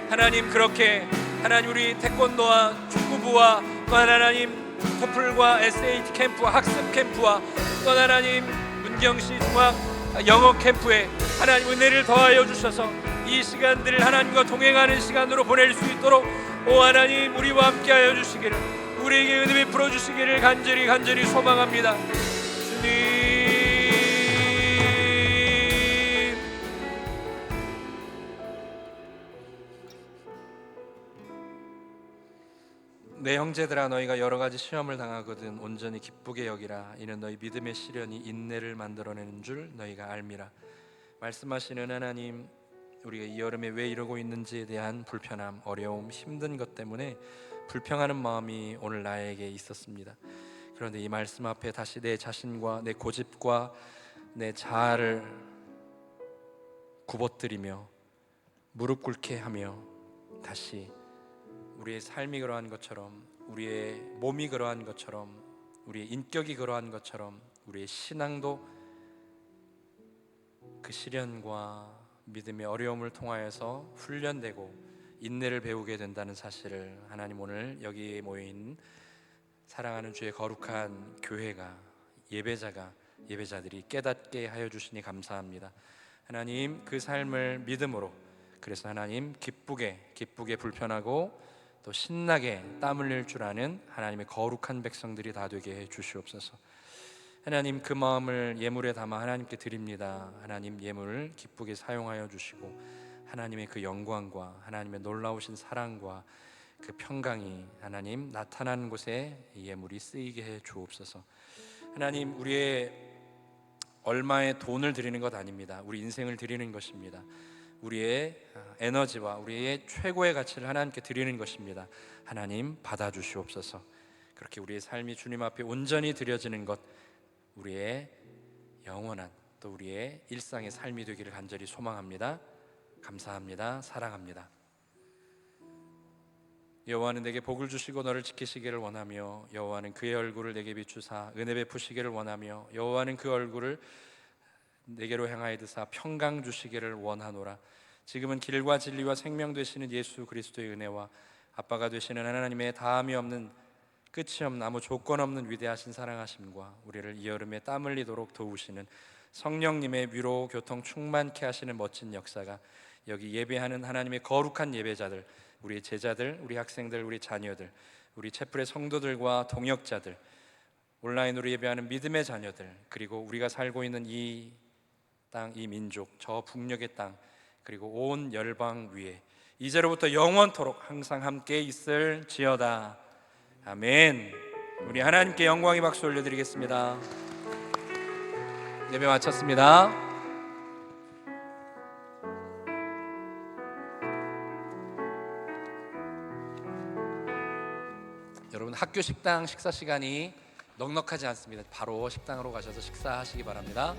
하나님, 그렇게 하나님, 우리 태권도와 축구부와 또 하나님 토플과 SAT 캠프와 학습 캠프와 또 하나님 문경시 중학 영어 캠프에 하나님 은혜를 더하여 주셔서 이 시간들을 하나님과 동행하는 시간으로 보낼 수 있도록 하나님, 우리와 함께하여 주시기를, 우리에게 은혜 베풀어 주시기를 간절히 소망합니다. 주님, 내 형제들아, 너희가 여러 가지 시험을 당하거든 온전히 기쁘게 여기라. 이는 너희 믿음의 시련이 인내를 만들어내는 줄 너희가 알미라. 말씀하시는 하나님, 우리가 이 여름에 왜 이러고 있는지에 대한 불편함, 어려움, 힘든 것 때문에 불평하는 마음이 오늘 나에게 있었습니다. 그런데 이 말씀 앞에 다시 내 자신과 내 고집과 내 자아를 굽어뜨리며 무릎 꿇게 하며, 다시 우리의 삶이 그러한 것처럼, 우리의 몸이 그러한 것처럼, 우리의 인격이 그러한 것처럼, 우리의 신앙도 그 시련과 믿음의 어려움을 통하여서 훈련되고 인내를 배우게 된다는 사실을 하나님, 오늘 여기에 모인 사랑하는 주의 거룩한 교회가, 예배자들이 깨닫게 하여 주시니 감사합니다. 하나님, 그 삶을 믿음으로, 그래서 하나님, 기쁘게 불편하고 또 신나게 땀 흘릴 줄 아는 하나님의 거룩한 백성들이 다 되게 해 주시옵소서. 하나님, 그 마음을 예물에 담아 하나님께 드립니다. 하나님, 예물을 기쁘게 사용하여 주시고 하나님의 그 영광과 하나님의 놀라우신 사랑과 그 평강이 하나님 나타나는 곳에 이 예물이 쓰이게 해 주옵소서. 하나님, 우리의 얼마의 돈을 드리는 것 아닙니다. 우리 인생을 드리는 것입니다. 우리의 에너지와 우리의 최고의 가치를 하나님께 드리는 것입니다. 하나님 받아주시옵소서. 그렇게 우리의 삶이 주님 앞에 온전히 드려지는 것, 우리의 영원한 또 우리의 일상의 삶이 되기를 간절히 소망합니다. 감사합니다. 사랑합니다. 여호와는 내게 복을 주시고 너를 지키시기를 원하며 여호와는 그의 얼굴을 내게 비추사 은혜 베푸시기를 원하며 여호와는 그 얼굴을 내게로 향하여 드사 평강 주시기를 원하노라. 지금은 길과 진리와 생명 되시는 예수 그리스도의 은혜와 아빠가 되시는 하나님의 다함이 없는 끝이 없는 아무 조건 없는 위대하신 사랑하심과 우리를 이 여름에 땀 흘리도록 도우시는 성령님의 위로 교통 충만케 하시는 멋진 역사가 여기 예배하는 하나님의 거룩한 예배자들, 우리 제자들, 우리 학생들, 우리 자녀들, 우리 채플의 성도들과 동역자들, 온라인으로 예배하는 믿음의 자녀들, 그리고 우리가 살고 있는 이 땅, 이 민족, 저 북녘의 땅, 그리고 온 열방 위에 이제로부터 영원토록 항상 함께 있을지어다. 아멘. 우리 하나님께 영광의 박수 올려드리겠습니다. 예배 마쳤습니다. 여러분, 학교 식당 식사 시간이 넉넉하지 않습니다. 바로 식당으로 가셔서 식사하시기 바랍니다.